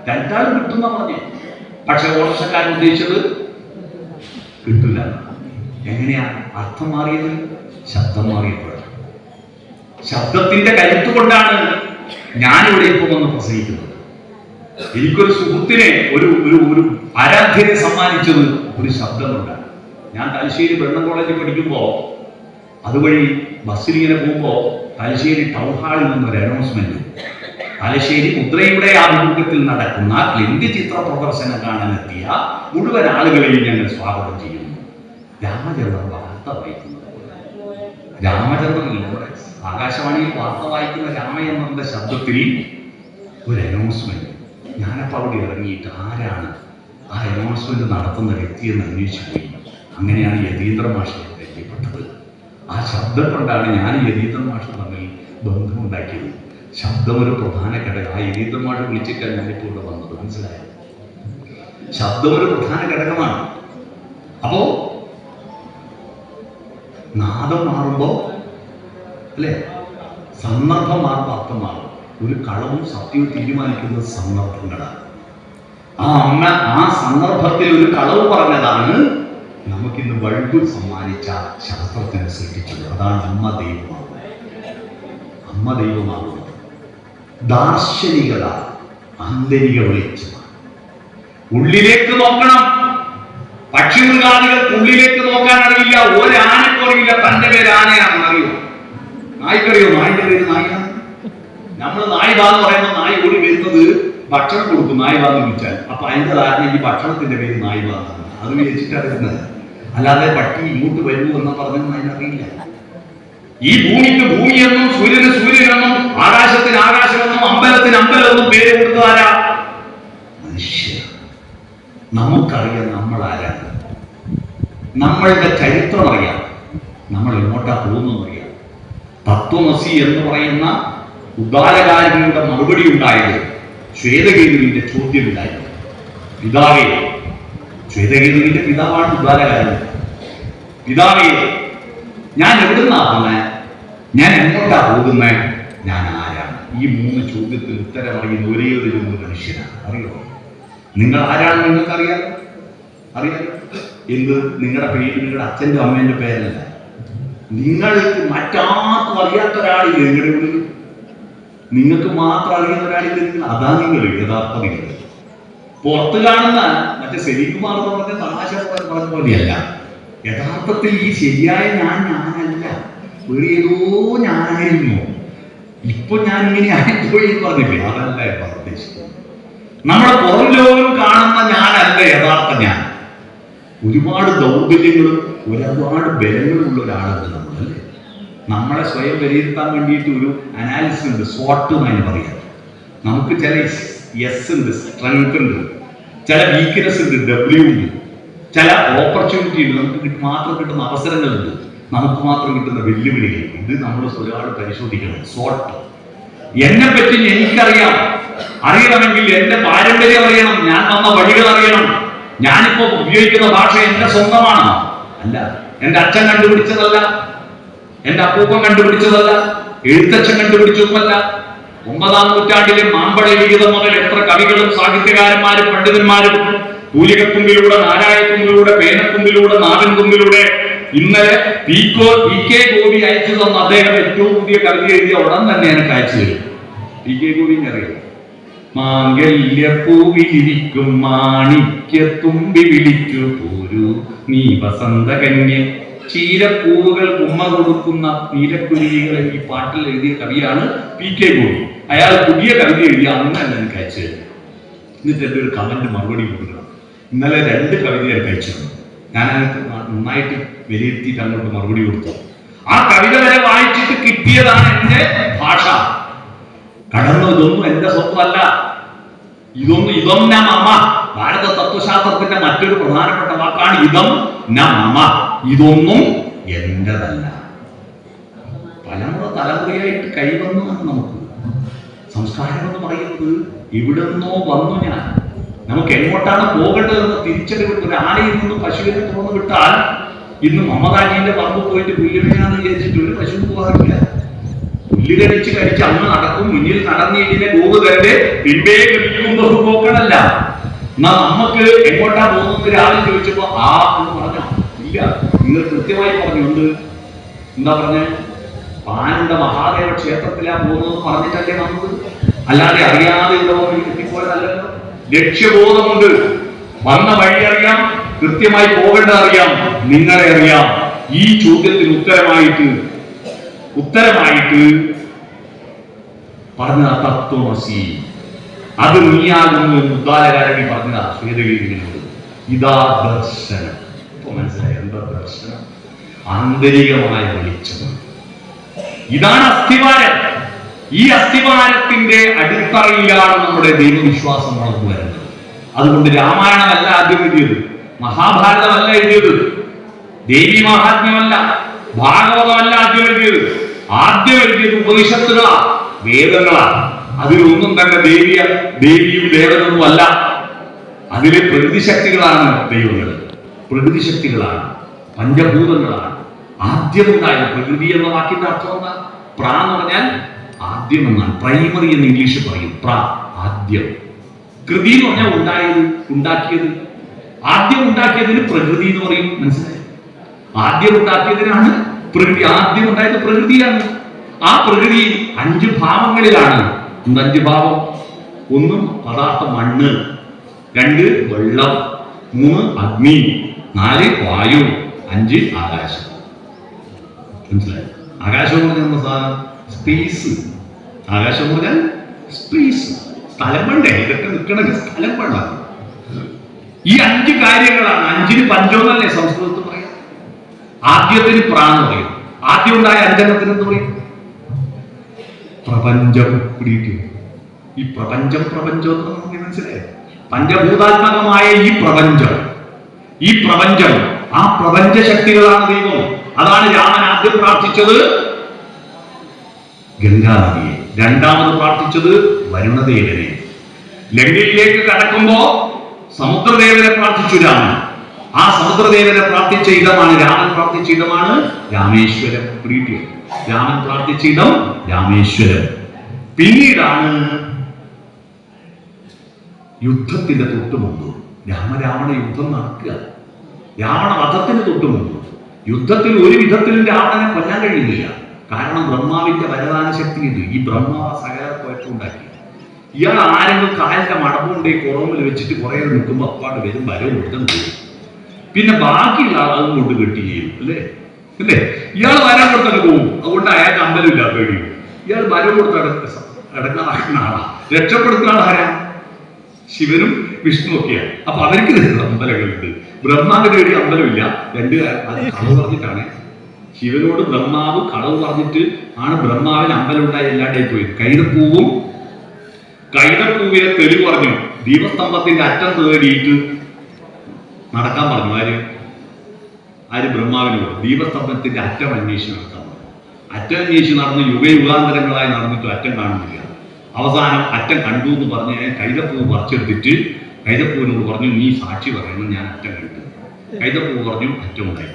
രണ്ടാളും കിട്ടുന്ന പറഞ്ഞു, പക്ഷെ ഓട്ടോറിക്ഷക്കാരൻ ഉദ്ദേശിച്ചത് കിട്ടില്ല. എങ്ങനെയാ അർത്ഥം മാറിയത്? ശബ്ദം മാറിയപ്പോഴാണ്. ശബ്ദത്തിന്റെ കരുത്ത് കൊണ്ടാണ് ഞാനിവിടെ ഇപ്പൊ വന്ന് പ്രസംഗിക്കുന്നത്. എനിക്കൊരു സുഹൃത്തിനെ, ഒരു ആരാധ്യനെ സമ്മാനിച്ചത് ഒരു ശബ്ദം കൊണ്ടാണ്. ഞാൻ തലശ്ശേരി ബ്രണ്ണൻ കോളേജിൽ പഠിക്കുമ്പോൾ അതുവഴി ബസ്സിലിങ്ങനെ പോകുമ്പോൾ തലശ്ശേരി ടൗൺ ഹാളിൽ നിന്നൊരു അനൗൺസ്മെന്റ്, തലശ്ശേരി മുദ്രയുടെ ആഭിമുഖ്യത്തിൽ നടക്കുന്ന ക്ലിന്റ് ചിത്ര പ്രദർശനം കാണാനെത്തിയ മുഴുവൻ ആളുകളെയും ഞങ്ങൾ സ്വാഗതം ചെയ്യുന്നു. രാമചന്ദ്രൻ വാർത്ത വായിക്കുന്നത്, രാമചന്ദ്രൻ ആകാശവാണിയിൽ വാർത്ത വായിക്കുന്ന രാമചന്ദ്രന്റെ ശബ്ദത്തിൽ ഒരു അനൗൺസ്മെന്റ്. ഞാനപ്പോൾ അവിടെ ഇറങ്ങിയിട്ട് ആരാണ് ആ അനൗൺസ്മെന്റ് നടത്തുന്ന വ്യക്തിയെന്ന് അന്വേഷിച്ചു പോയി. അങ്ങനെയാണ് യതീന്ദ്ര മാഷിനെ പരിചയപ്പെട്ടത്. ആ ശബ്ദം കൊണ്ടാണ് ഞാൻ യതീന്ദ്ര മാഷ് തമ്മിൽ ബന്ധമുണ്ടാക്കിയത്. ശബ്ദം ഒരു പ്രധാന ഘടകം. ആ യതീന്ദ്ര മാഷ് വിളിച്ചിട്ടാണ് ഞാനിപ്പോൾ ഇവിടെ വന്നത്. മനസ്സിലായോ? ശബ്ദം ഒരു പ്രധാന ഘടകമാണ്. അപ്പോ നാദം മാറുമ്പോ, അല്ലെ, സന്ദർഭം മാറുമ്പോൾ അർത്ഥം മാറും. ഒരു കളവും സത്യവും തീരുമാനിക്കുന്നത് സന്ദർഭങ്ങളാണ്. ആ സന്ദർഭത്തിൽ ഒരു കളവ് പറഞ്ഞതാണ് നമുക്കിന്ന് ബൾബ് സമ്മാനിച്ച ശാസ്ത്രത്തിന് സൃഷ്ടിച്ചത്. അതാണ് അമ്മ ദൈവമാകുന്നത്. ദാർശനികത ആന്തരിക വെളിച്ചമാണ്. ഉള്ളിലേക്ക് നോക്കണം. പക്ഷിമൃഗാദികൾക്ക് ഉള്ളിലേക്ക് നോക്കാൻ അറിയില്ല. ഒരാനക്കും അറിയില്ല തന്റെ പേര് ആനയാണെന്ന് അറിയോ? നായ്ക്കറിയോ? നായിന്റെ പേര് നായാണ്. നമ്മൾ നായ് വാന്ന് പറയുമ്പോൾ നായ് ഓടി വരുന്നത് ഭക്ഷണം കൊടുക്കും. നായ് വാന്ന് വിളിച്ചാൽ അപ്പൊ അതിന്റെ ധാരണ ഈ ഭക്ഷണത്തിന്റെ പേര് നായ് വാന്നാണ്. അത് വിളിച്ചിട്ടാണ് വരുന്നത്. അല്ലാതെ പട്ടി ഇങ്ങോട്ട് വരുമോ എന്ന് പറഞ്ഞൊന്നും അതിനറിയില്ല. ഈ ഭൂമിക്ക് ഭൂമിയെന്നും സൂര്യന് സൂര്യനെന്നും ആകാശത്തിന് ആകാശമെന്നും അമ്പലത്തിന് അമ്പലമെന്നും പേര് കൊടുത്തതാരാ? മനുഷ്യ. നമുക്കറിയാം നമ്മൾ ആരാണ്, നമ്മളുടെ ചരിത്രം അറിയാം, നമ്മൾ എങ്ങോട്ടാ പോകുന്നറിയാം. തത്വമസി എന്ന് പറയുന്ന ഉദാരകാരികളുടെ മറുപടി ഉണ്ടായത് ശ്വേതകേതുവിന്റെ ചോദ്യമില്ലായിരുന്നു. പിതാവേ, ശ്വേതകേതുവിന്റെ പിതാവാണ് ഉദാരകാരൻ. പിതാവേ, ഞാൻ എവിടുന്നാ പോകുന്നത്? ഞാൻ എങ്ങോട്ടാ പോകുന്നത്? ഞാൻ ആരാണ്? ഈ 3 ചോദ്യത്തിന് ഉത്തരം അറിയുന്ന ഒരേ ഒരു മനുഷ്യനാണ്. അറിയോ? നിങ്ങൾ ആരാണെന്ന് നിങ്ങൾക്കറിയാം? എന്ത്? നിങ്ങളുടെ പേര് നിങ്ങളുടെ അച്ഛൻ്റെ അമ്മേൻ്റെ പേരല്ല. നിങ്ങൾക്ക് മറ്റാർക്കും അറിയാത്ത ഒരാളില്ല നിങ്ങളുടെ ഉള്ളിൽ. നിങ്ങൾക്ക് മാത്രം അറിയുന്ന ഒരാളില്ല. അതാ നിങ്ങൾ യഥാർത്ഥ നിങ്ങൾ. പുറത്ത് കാണുന്ന മറ്റേ സെലികുമാർ എന്ന് പറഞ്ഞ തമാശ പറഞ്ഞ പോലെയല്ല. യഥാർത്ഥത്തിൽ ഈ ശരിയായ ഞാനല്ല, ഒരു ഏതോ ഞാനായിരുന്നു. ഇപ്പൊ ഞാൻ ഇങ്ങനെ ആയിപ്പോയി എന്ന് പറഞ്ഞില്ലേ? അതല്ല ഉദ്ദേശിക്കുന്നത്. നമ്മുടെ പുറം ലോകം കാണുന്ന ഞാനല്ല യഥാർത്ഥ ഞാൻ. ഒരുപാട് ദൗർബല്യങ്ങളും ഒരുപാട് ബലങ്ങളുള്ള ഒരാളുണ്ട് നമ്മളല്ലേ. നമ്മളെ സ്വയം വിലയിരുത്താൻ വേണ്ടിയിട്ട് ഒരു അനാലിസിസ് ഉണ്ട്, SWOT എന്നതിന് പറയാം. നമുക്ക് ചില എസ് ഉണ്ട്, സ്ട്രെങ്ത് ഉണ്ട്, ചില വീക്ക്നെസ് ഉണ്ട്, W ഉണ്ട്, ചില ഓപ്പർച്യൂണിറ്റി ഉണ്ട്, നമുക്ക് മാത്രം കിട്ടുന്ന അവസരങ്ങളുണ്ട്, നമുക്ക് മാത്രം കിട്ടുന്ന വെല്ലുവിളികളുണ്ട്. ഇത് നമ്മൾ ഒരാൾ പരിശോധിക്കണം. SWOT. എന്നെ പറ്റി എനിക്കറിയാം. അറിയണമെങ്കിൽ എന്റെ പാരമ്പര്യം അറിയണം, ഞാൻ വന്ന വഴികൾ അറിയണം. ഞാനിപ്പോ ഉപയോഗിക്കുന്ന ഭാഷ എന്റെ സ്വന്തമാണ്, അല്ല എന്റെ അച്ഛൻ കണ്ടുപിടിച്ചതല്ല, എന്റെ അപ്പൂപ്പൻ കണ്ടുപിടിച്ചതല്ല, എഴുത്തച്ഛൻ കണ്ടുപിടിച്ചൊന്നുമല്ല. 9-ാം നൂറ്റാണ്ടിലെ മാമ്പഴ വിഹിതം മുതൽ എത്ര കവികളും സാഹിത്യകാരന്മാരും പണ്ഡിതന്മാരും കൂലികത്തുമ്പിലൂടെ, നാരായത്തുമ്പിലൂടെ, പേനത്തുമ്പിലൂടെ, നാടൻ തുമ്പിലൂടെ. ഇന്നലെ പി കെ ഗോപി അയച്ചു തന്ന അദ്ദേഹം ഏറ്റവും പുതിയ കവിത എഴുതിയ ഉടൻ തന്നെ എനിക്ക് അയച്ചു തരും. പി കെ ഗോപിനെ അറിയാം. മാംഗല്യപ്പൂവിലിരിക്കും മാണിക്യത്തുമ്പി വിളിച്ചു പോരൂ നീ വസന്തകന്യ, ചീരപ്പൂവുകൾ ഉമ്മ കൊടുക്കുന്ന നീലക്കുരുവികളെ ഈ പാട്ടിൽ എഴുതിയ കവിയാണ് പി കെ ഗോപി. അയാൾ പുതിയ കവിത എഴുതിയ അന്ന് തന്നെ എനിക്ക് അയച്ചു തരും. എന്നിട്ട് എൻ്റെ ഒരു കമന്റ് മറുപടി കൊടുക്കണം. ഇന്നലെ 2 കവിത എനിക്ക് അയച്ചു തന്നു. ഞാനതിനകത്ത് നന്നായിട്ട് വിലയിരുത്തിയിട്ട് അങ്ങോട്ട് മറുപടി കൊടുത്തു. ആ കവിത വരെ വായിച്ചിട്ട് കിട്ടിയതാണ് എന്റെ ഭാഷ. കടന്നു ഇതൊന്നും എന്റെ സ്വന്തമല്ല. ഇതം ന മമ. ഭാരത തത്വശാസ്ത്രത്തിന്റെ മറ്റൊരു പ്രധാനപ്പെട്ട വാക്കാണ് ഇതം ന മമ. ഇതൊന്നും എന്റേതല്ല. തലമുറയായിട്ട് കൈവന്നതാണ് നമുക്ക്. സംസ്കാരം എന്ന് പറയുന്നത് ഇവിടെ നിന്നോ വന്നു. ഞാൻ നമുക്ക് എങ്ങോട്ടാണ് പോകേണ്ടതെന്ന് തിരിച്ചറിവ്. ഒരു ആനയിൽ നിന്ന് പശുവിനെ തുറന്നു വിട്ടാൽ ഇന്ന് മമതാജിന്റെ പറമ്പ് പോയിട്ട് പുല്ലുകഴിയാന്ന് വിചാരിച്ചിട്ട് ഒരു പശു പോകാറില്ല. പുല്ല് കഴിച്ച് അന്ന് നടക്കും. മുന്നിൽ നടന്നിട്ടിന്റെ ഗോകുതന്റെ പിമ്പേ കഴിക്കുമ്പോൾ പോക്കണല്ല. എന്നാ നമുക്ക് എങ്ങോട്ടാ പോകുന്നത് രാവിലെ ചോദിച്ചപ്പോ എന്ന് പറഞ്ഞോ? ഇല്ല, നിങ്ങൾ കൃത്യമായി പറഞ്ഞുണ്ട്. എന്താ പറഞ്ഞ? പാനന്ദ മഹാദേവ ക്ഷേത്രത്തിലാ പോകുന്നത് പറഞ്ഞിട്ടല്ലേ നമുക്ക്. അല്ലാതെ അറിയാതെ ഇവിടെ എത്തിപ്പോയതല്ലല്ലോ. ലക്ഷ്യബോധമുണ്ട്. വന്ന വഴി അറിയാം, കൃത്യമായി പോകേണ്ടത് അറിയാം, നിങ്ങളെ അറിയാം. ഈ ചോദ്യത്തിന് ഉത്തരമായിട്ട് പറഞ്ഞ തത്വമസി, അത് നീയാകുന്നു ഉദ്ദാലകാരൻ പറഞ്ഞ ശ്വേതഗിരിയിലുണ്ട്. ഇതാ ദർശനം. ഇപ്പൊ മനസ്സിലായി എന്താ ദർശനം? ആന്തരികമായ വെളിച്ചം. ഇതാണ് അസ്ഥിവാരം. ഈ അസ്ഥിവാരത്തിന്റെ അടിത്തറയിലാണ് നമ്മുടെ ദൈവവിശ്വാസം വളർന്നു വരുന്നത്. അതുകൊണ്ട് രാമായണമല്ല ആദ്യം എഴുതിയത്, മഹാഭാരതമല്ല എഴുതിയത്, ദേവി മഹാത്മ്യമല്ല, ഭാഗവതമല്ല ആദ്യം എഴുതിയത്. ആദ്യം എഴുതിയത് ഉപനിഷത്തുകളാ, വേദങ്ങളാണ്. അതിലൊന്നും തന്നെ ദേവിയും ദേവനൊന്നും അല്ല. അതിലെ പ്രകൃതിശക്തികളാണ് ദൈവങ്ങൾ. പ്രകൃതിശക്തികളാണ്, പഞ്ചഭൂതങ്ങളാണ്. ആദ്യമുണ്ടായ പ്രകൃതി എന്ന വാക്കിന്റെ അർത്ഥം എന്താ? പ്ര എന്ന് പറഞ്ഞാൽ ആദ്യം എന്നാണ്. പ്രൈമറി എന്ന് ഇംഗ്ലീഷിൽ പറയും. ആദ്യം. കൃതി എന്ന് പറഞ്ഞാൽ ഉണ്ടാക്കിയത്. ആദ്യം ഉണ്ടാക്കിയതിന് പ്രകൃതി എന്ന് പറയും. മനസ്സിലായി? ആദ്യം ഉണ്ടാക്കിയതിനാണ് പ്രകൃതി. ആദ്യം ഉണ്ടായത് പ്രകൃതിയാണ്. ആ പ്രകൃതി 5 ഭാവങ്ങളിലാണ്. 5 ഭാവം? 1 പദാർത്ഥം മണ്ണ്, 2 വെള്ളം, 3 അഗ്നി, 4 വായു, 5 ആകാശം. മനസ്സിലായി? ആകാശം എന്ന് പറഞ്ഞാൽ സാധനം സ്പേസ്. ആകാശം എന്ന് പറഞ്ഞാൽ സ്പേസ്, സ്ഥലം വേണ്ടേ? ഇതൊക്കെ നിൽക്കണമെങ്കിൽ സ്ഥലം വേണം. ഈ 5 കാര്യങ്ങളാണ്. 5-ന് പഞ്ചമെന്നല്ലേ സംസ്കൃതത്തിൽ പറയാം. ആദ്യത്തിന് പ്രാന്ന് പറയും. ആദ്യം ഉണ്ടായ 5 എന്ത് പറയും? പ്രപഞ്ചം. ഈ പ്രപഞ്ചം എന്ന് നമുക്ക് മനസ്സിലായി. പഞ്ചഭൂതാത്മകമായ ഈ പ്രപഞ്ചം ആ പ്രപഞ്ച ശക്തികളാണ് ദൈവം. അതാണ് രാമൻ ആദ്യം പ്രാർത്ഥിച്ചത് ഗംഗാനദിയെ, രണ്ടാമത് പ്രാർത്ഥിച്ചത് വരുണദേവനെ. ലങ്കയിലേക്ക് കടക്കുമ്പോ സമുദ്രദേവനെ പ്രാർത്ഥിച്ചു രാമൻ. ആ സമുദ്രദേവനെ പ്രാർത്ഥിച്ച ഇടമാണ് രാമൻ പ്രാർത്ഥിച്ച ഇടമാണ് രാമേശ്വരം. രാമൻ പ്രാർത്ഥിച്ച ഇടം രാമേശ്വരം. പിന്നീടാണ് യുദ്ധത്തിന്റെ തൊട്ടുമുമ്പ് രാമരാവണ യുദ്ധം നടക്കുക. രാവണ വധത്തിന് തൊട്ടുമുമ്പ് യുദ്ധത്തിൽ ഒരു വിധത്തിലും രാവണനെ കൊല്ലാൻ കഴിയുന്നില്ല. കാരണം ബ്രഹ്മാവിന്റെ വരദാന ശക്തിയുണ്ട്. ഈ ബ്രഹ്മാവ് സകല കുഴപ്പമുണ്ടാക്കി. ഇയാൾ ആരെങ്കിലും കാലിന്റെ മടമ്പുണ്ടേ കുറവിൽ വെച്ചിട്ട് കുറെ നിൽക്കുമ്പോൾ അപ്പാട് വരും, വരവ് കൊടുത്തു പോകും. പിന്നെ ബാക്കിയുള്ള ആളും കൊണ്ട് കെട്ടി ചെയ്യും. അല്ലേ? ഇയാൾ വരം കൊടുത്തൊക്കെ പോകും. അതുകൊണ്ട് അയാൾക്ക് അമ്പലമില്ല, പേടിയും. ഇയാൾ വരം കൊടുത്ത് അടങ്ങാറാക്കുന്ന ആളാ. രക്ഷപ്പെടുത്തുന്ന ആളാരാ? ശിവനും വിഷ്ണു ഒക്കെയാണ്. അപ്പൊ അവർക്ക് അമ്പലങ്ങളുണ്ട്. ബ്രഹ്മാവിന്റെ ഒരു അമ്പലമില്ല. 2 അത് കളവ് പറഞ്ഞിട്ടാണ്. ശിവനോട് ബ്രഹ്മാവ് കളവ് പറഞ്ഞിട്ട് ആണ് ബ്രഹ്മാവിന് അമ്പലം ഉണ്ടായി എല്ലാണ്ടായി പോയത്. കൈതപ്പൂവിനെ തെളിവ് പറഞ്ഞു. ദീപസ്തംഭത്തിന്റെ അറ്റം തേടിയിട്ട് നടക്കാൻ പറഞ്ഞു. ആര്? ബ്രഹ്മാവിനോട്. ദീപസ്തംഭത്തിന്റെ അറ്റം അന്വേഷിച്ച് നടക്കാൻ പറഞ്ഞു. അറ്റം അന്വേഷിച്ച് നടന്ന് യുഗാന്തരങ്ങളായി നടന്നിട്ട് അറ്റം കാണുന്നില്ല. അവസാനം അറ്റം കണ്ടു എന്ന് പറഞ്ഞ് കൈതപ്പൂവ് പറിച്ചെടുത്തിട്ട് കൈതപ്പൂവിനോട് പറഞ്ഞു, നീ സാക്ഷി പറയണം, ഞാൻ അറ്റം കണ്ടു. കൈതപ്പൂവ് പറഞ്ഞു, അറ്റം ഉണ്ടായി,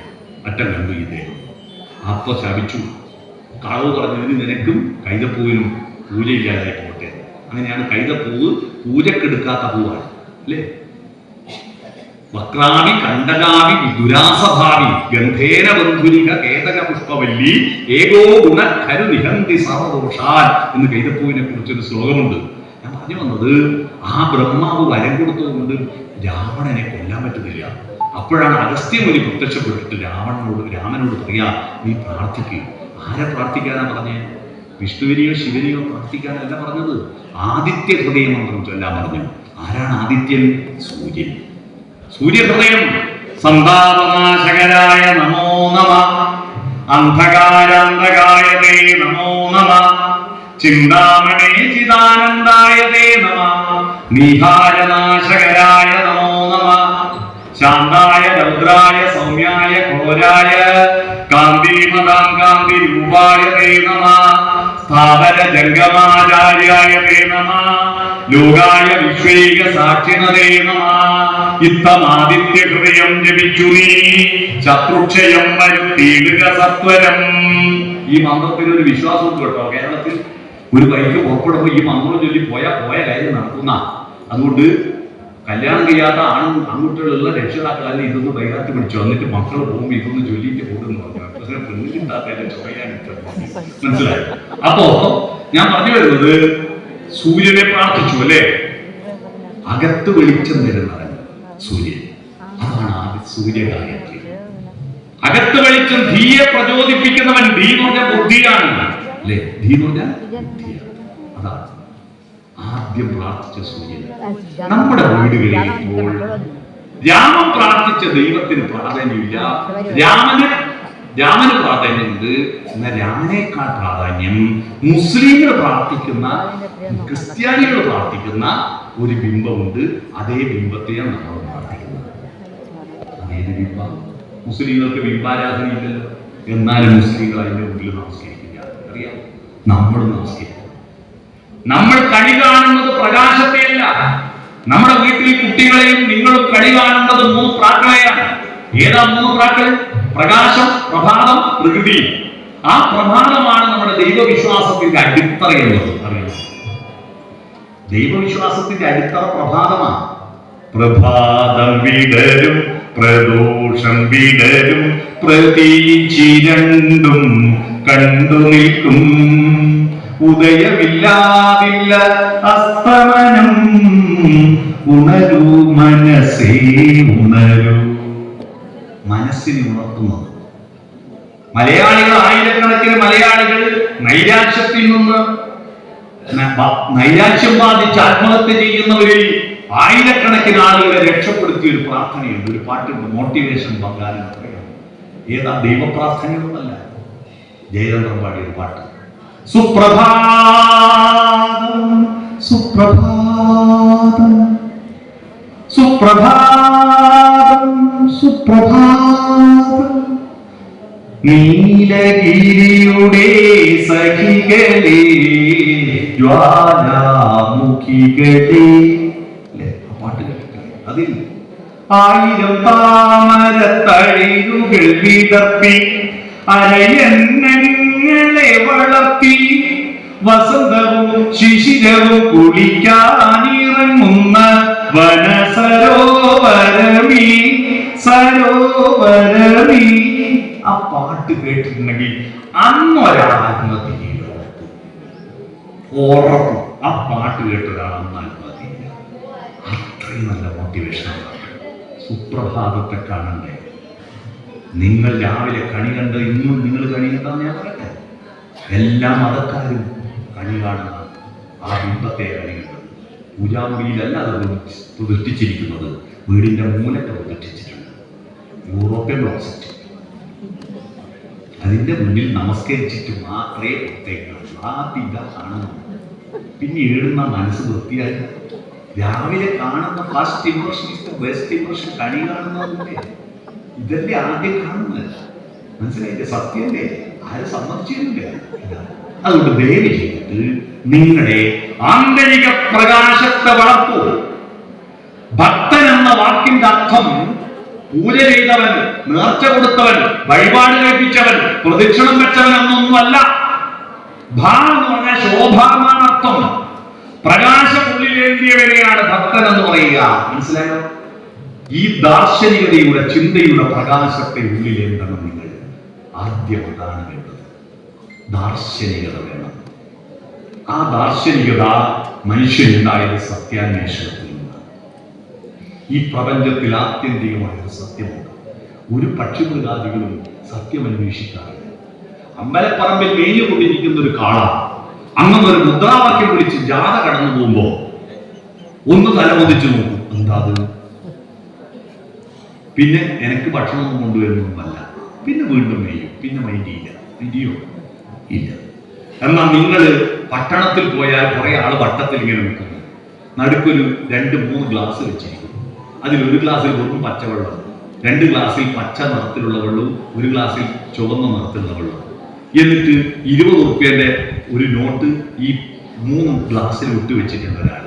അറ്റം കണ്ടു ഇദ്ദേഹം. അപ്പൊ ശപിച്ചു. കളവ് പറഞ്ഞതിന് നിനക്കും കൈതപ്പൂവിനും പൂജയില്ലാതായി പോട്ടെ. അങ്ങനെയാണ് കൈതപ്പൂവ് പൂജക്കെടുക്കാത്ത പൂവാണ് അല്ലേ. വക്രാവി കണ്ടകാവി വിദുരാസഭാവി ഗന്ധേന ബന്ധുരിക കേതക പുഷ്പവല്ലി ഏകോ ഗുണ കരു നിഹന്തി സർവദോഷാൻ എന്ന് കൈതപ്പൂവിനെ കുറിച്ചൊരു ശ്ലോകമുണ്ട്. ഞാൻ പറഞ്ഞു വന്നത്, ആ ബ്രഹ്മാവ് വരം കൊടുത്തതുകൊണ്ട് രാവണനെ കൊല്ലാൻ പറ്റുന്നില്ല. അപ്പോഴാണ് അഗസ്ത്യമുനി പ്രത്യക്ഷപ്പെട്ടിട്ട് രാമനോട് പറയാ, നീ പ്രാർത്ഥിക്കുക. ആരെ പ്രാർത്ഥിക്കാനാ പറഞ്ഞേ? വിഷ്ണുവിനെയോ ശിവനെയോ പ്രാർത്ഥിക്കാനല്ല പറഞ്ഞത്, ആദിത്യ ഹൃദയ മന്ത്രം ചൊല്ലാൻ പറഞ്ഞു. ആരാണ് ആദിത്യൻ? സൂര്യൻ. സൂര്യഹൃദയം. സന്താപനാശകരായ നമോ നമ, അന്ധകാരാന്തകായ തേ നമോ നമ, ചിന്താമണേ ചിദാനന്ദായ തേ നമ, നീഹാരനാശകരായ നമോ നമ, ശാന്തായ രൗദ്രായ സൗമ്യായ ഘോരായ കാന്തിമതാം കാന്തി രൂപായ തേ നമ, സ്ഥാവര ജംഗമാചാര്യായ തേ നമ, ലോകായ വിശ്വൈക സാക്ഷിണതേ നമ. ഇത്തമാദിത്യ ഹൃദയം ജപിച്ചു നീ ശത്രുക്ഷയം വരുത്തിയിടുക സത്വരം. ഈ മന്ത്രത്തിന് ഒരു വിശ്വാസം കേട്ടോ. കേരളത്തിൽ ഒരു ബൈക്ക് പുറപ്പെടുമ്പോൾ ഈ മന്ത്രം ചൊല്ലി പോയ കാര്യം നടക്കുന്ന. അതുകൊണ്ട് കല്യാണം ചെയ്യാത്ത ആൺകുട്ടികളുള്ള രക്ഷിതാക്കളല്ല ഇതൊന്ന് വൈകാത്തി പിടിച്ചു, എന്നിട്ട് മക്കൾ പോകുമ്പോൾ ഇതൊന്ന് ചൊല്ലിയിട്ട് കൂടുന്നു മനസ്സിലായി. അപ്പോ ഞാൻ പറഞ്ഞു വരുന്നത്, സൂര്യനെ പ്രാർത്ഥിച്ചു അല്ലേ. അകത്ത് വെളിച്ചം തരുന്നവൻ സൂര്യൻ, അതാണ് ആദ്യ സൂര്യഗായത്രി. അകത്ത് വെളിച്ചം, ധീയെ പ്രചോദിപ്പിക്കുന്നവൻ. ധീ എന്ന് പറഞ്ഞാൽ ബുദ്ധിയാണ് അല്ലേ. ധീ എന്ന് പറഞ്ഞാൽ ബുദ്ധിയാണ്. അതാണ് ആദ്യം പ്രാർത്ഥിച്ച സൂര്യൻ. നമ്മുടെ വീടുകളിൽ ഇപ്പോൾ രാമൻ പ്രാർത്ഥിച്ച ദൈവത്തിന് പ്രാധാന്യമില്ല. രാമന് പ്രാധാന്യമുണ്ട്. എന്നാൽ രാമനേക്കാൾ പ്രാധാന്യം മുസ്ലിങ്ങൾ പ്രാർത്ഥിക്കുന്ന, ക്രിസ്ത്യാനികൾ പ്രാർത്ഥിക്കുന്ന ഒരു ബിംബമുണ്ട്. അതേ ബിംബത്തെയാണ് നമ്മൾ പ്രാർത്ഥിക്കുന്നത്. അതേത് ബിംബം? മുസ്ലിങ്ങൾക്ക് ബിംബാരാധന ഇല്ലല്ലോ, എന്നാലും മുസ്ലിങ്ങൾ അതിന്റെ മുമ്പിൽ നമസ്കരിക്കില്ല. അറിയാം, നമ്മൾ നമസ്കരിക്കും. നമ്മൾ കണി കാണുന്നത് പ്രകാശത്തെയല്ല. നമ്മുടെ വീട്ടിൽ കുട്ടികളെയും നിങ്ങളും കണി കാണുന്നത് 3 പ്രാക്കളെയാണ്. ഏതാ 3 പ്രാക്കൾ? പ്രകാശം, പ്രഭാതം, പ്രകൃതി. ആ പ്രഭാതമാണ് നമ്മുടെ ദൈവവിശ്വാസത്തിന്റെ അടിത്തറ എന്നത്. അറിയാം, ദൈവവിശ്വാസത്തിന്റെ അടിത്തറ പ്രഭാതമാണ്. പ്രഭാതം വിടരും പ്രദോഷം വിടരും പ്രതീചിരണ്ടും കണ്ടു നിൽക്കും, ഉദയമില്ലാതില്ല അസ്തമനം, ഉണരൂ മനസ്സേ ഉണരൂ. മനസ്സിനെ ഉണർത്തുന്നത്. മലയാളികൾ, ആയിരക്കണക്കിന് മലയാളികൾ നൈരാശ്യത്തിൽ നിന്ന്, നൈരാശ്യം ബാധിച്ച് ആത്മഹത്യ ചെയ്യുന്നവരിൽ ആയിരക്കണക്കിന് ആളുകളെ രക്ഷപ്പെടുത്തിയ ഒരു പ്രാർത്ഥനയുണ്ട്, ഒരു പാട്ടുണ്ട്, മോട്ടിവേഷൻ ബംഗാളിൽ. ഏതാ? ദൈവപ്രാർത്ഥനയൊന്നുമല്ല, ജയചന്ദ്രൻ പാടിയ ഒരു പാട്ട്. സുപ്രഭാതം സുപ്രഭാതം സുപ്രഭാതം സുപ്രഭാതം, നീലഗിരിയുടെ സഖികളെ ജ്വാലാമുഖികളെ. പാട്ട് കേൾക്കാം. അതിൽ 1000 താമരത്തളിരുകൾ വിടർത്തി അരയന്നങ്ങളെ വളർത്തി, വസന്തവും ശിശിരവും കുളിക്കാനിറങ്ങുന്ന വനസരോവരമീ സരോവരമീ. ആ പാട്ട് കേട്ടിട്ടുണ്ടെങ്കിൽ അന്നൊരാത്മഹത്യ ഉറപ്പും. ആ പാട്ട് കേട്ടൊരാൾ അന്ന് ആത്മഹത്യ. അത്രയും നല്ല മോട്ടിവേഷനാണ്. സുപ്രഭാതത്തെ കാണണ്ടേ? നിങ്ങൾ രാവിലെ കണി കണ്ട് ഇന്നും നിങ്ങൾ കണി കണ്ടെന്ന് ഞാൻ പറയട്ടെ. എല്ലാ മതക്കാരും കണി കാണുന്ന ആ ബിംബത്തെ കണി കണ്ടത്. പൂജാമുറിയിലല്ല അത് പ്രതിഷ്ഠിച്ചിരിക്കുന്നത്, വീടിന്റെ മൂലത്തെ പ്രതിഷ്ഠിച്ചിട്ടുണ്ട്. European closet. അതിന്റെ മുന്നിൽ നമസ്കരിച്ചിട്ട് മാത്രമേ പുറത്തേക്ക് ആദ്യം ഇതാ കാണുന്നു. പിന്നെ എഴുതുന്ന മനസ്സ് വൃത്തിയായി. രാവിലെ കാണുന്ന first impression is the best impression. കണി കാണുന്നതിന്റെ ഇതല്ലേ ആദ്യം കാണുന്നത്. മനസ്സിലായില്ലേ? സത്യമല്ലേ? ആരും സമ്മതിച്ചില്ല. അതുകൊണ്ട് ദയവ് ചെയ്തിട്ട് നിങ്ങളുടെ ആന്തരിക പ്രകാശത്തെ വളർത്തൂ. ഭക്തൻ എന്ന വാക്കിന്റെ അർത്ഥം പൂജ ചെയ്തവൻ, നേർച്ച കൊടുത്തവൻ, വഴിപാട് കഴിപ്പിച്ചവൻ, പ്രദക്ഷിണം വെച്ചവൻ എന്നൊന്നുമല്ല. ഭാ എന്ന് പറഞ്ഞാൽ ശോഭാമാനത്വം, പ്രകാശം ഉള്ളിലേന്തിയവരെയാണ് ഭക്തൻ എന്ന് പറയുക. മനസ്സിലായോ? ഈ ദാർശനികതയുടെ ചിന്തയുടെ പ്രകാശത്തെ ഉള്ളിലേന്തണം. നിങ്ങൾ ആദ്യം അതാണ് വേണ്ടത്, ദാർശനികത വേണം. ആ ദാർശനികത മനുഷ്യനുണ്ടായത് സത്യാന്വേഷണത്തിൽ നിന്നാണ്. ഈ പ്രപഞ്ചത്തിൽ ആത്യന്തികമായ ഒരു സത്യമുണ്ട്. ഒരു പക്ഷിമൃഗാദികളും സത്യം അന്വേഷിക്കാറില്ല. അമ്പലപ്പറമ്പിൽ മേഞ്ഞുകൊണ്ടിരിക്കുന്ന ഒരു കാള അങ്ങനെ ഒരു മുദ്രാവാക്യം വിളിച്ച് ജാഥ കടന്നു പോകുമ്പോ ഒന്ന് തലമൊതിച്ചു നോക്കും, എന്താ അത്? പിന്നെ എനിക്ക് ഭക്ഷണമൊന്നും കൊണ്ടുവരുന്നൊന്നുമല്ല. പിന്നെ വീണ്ടും മേയും, പിന്നെ മൈൻഡിയില്ല. മൈൻഡിയോ ഇല്ല. എന്നാൽ നിങ്ങൾ പട്ടണത്തിൽ പോയാൽ കുറെ ആള് വട്ടത്തിൽ ഇങ്ങനെ നിൽക്കുന്നു, നടുക്കൊരു 2-3 ഗ്ലാസ് വെച്ചിരിക്കും. അതിൽ ഒരു ഗ്ലാസ്സിൽ വെറും പച്ചവെള്ളം, 2 ഗ്ലാസ്സിൽ പച്ച നിറത്തിലുള്ള വെള്ളവും 1 ഗ്ലാസ്സിൽ ചുവന്ന നിറത്തിലുള്ള വെള്ളം. എന്നിട്ട് 20 ഉറുപ്പ്യന്റെ ഒരു നോട്ട് ഈ 3 ഗ്ലാസ്സിൽ ഇട്ട് വെച്ചിട്ടുണ്ട്. ഒരാൾ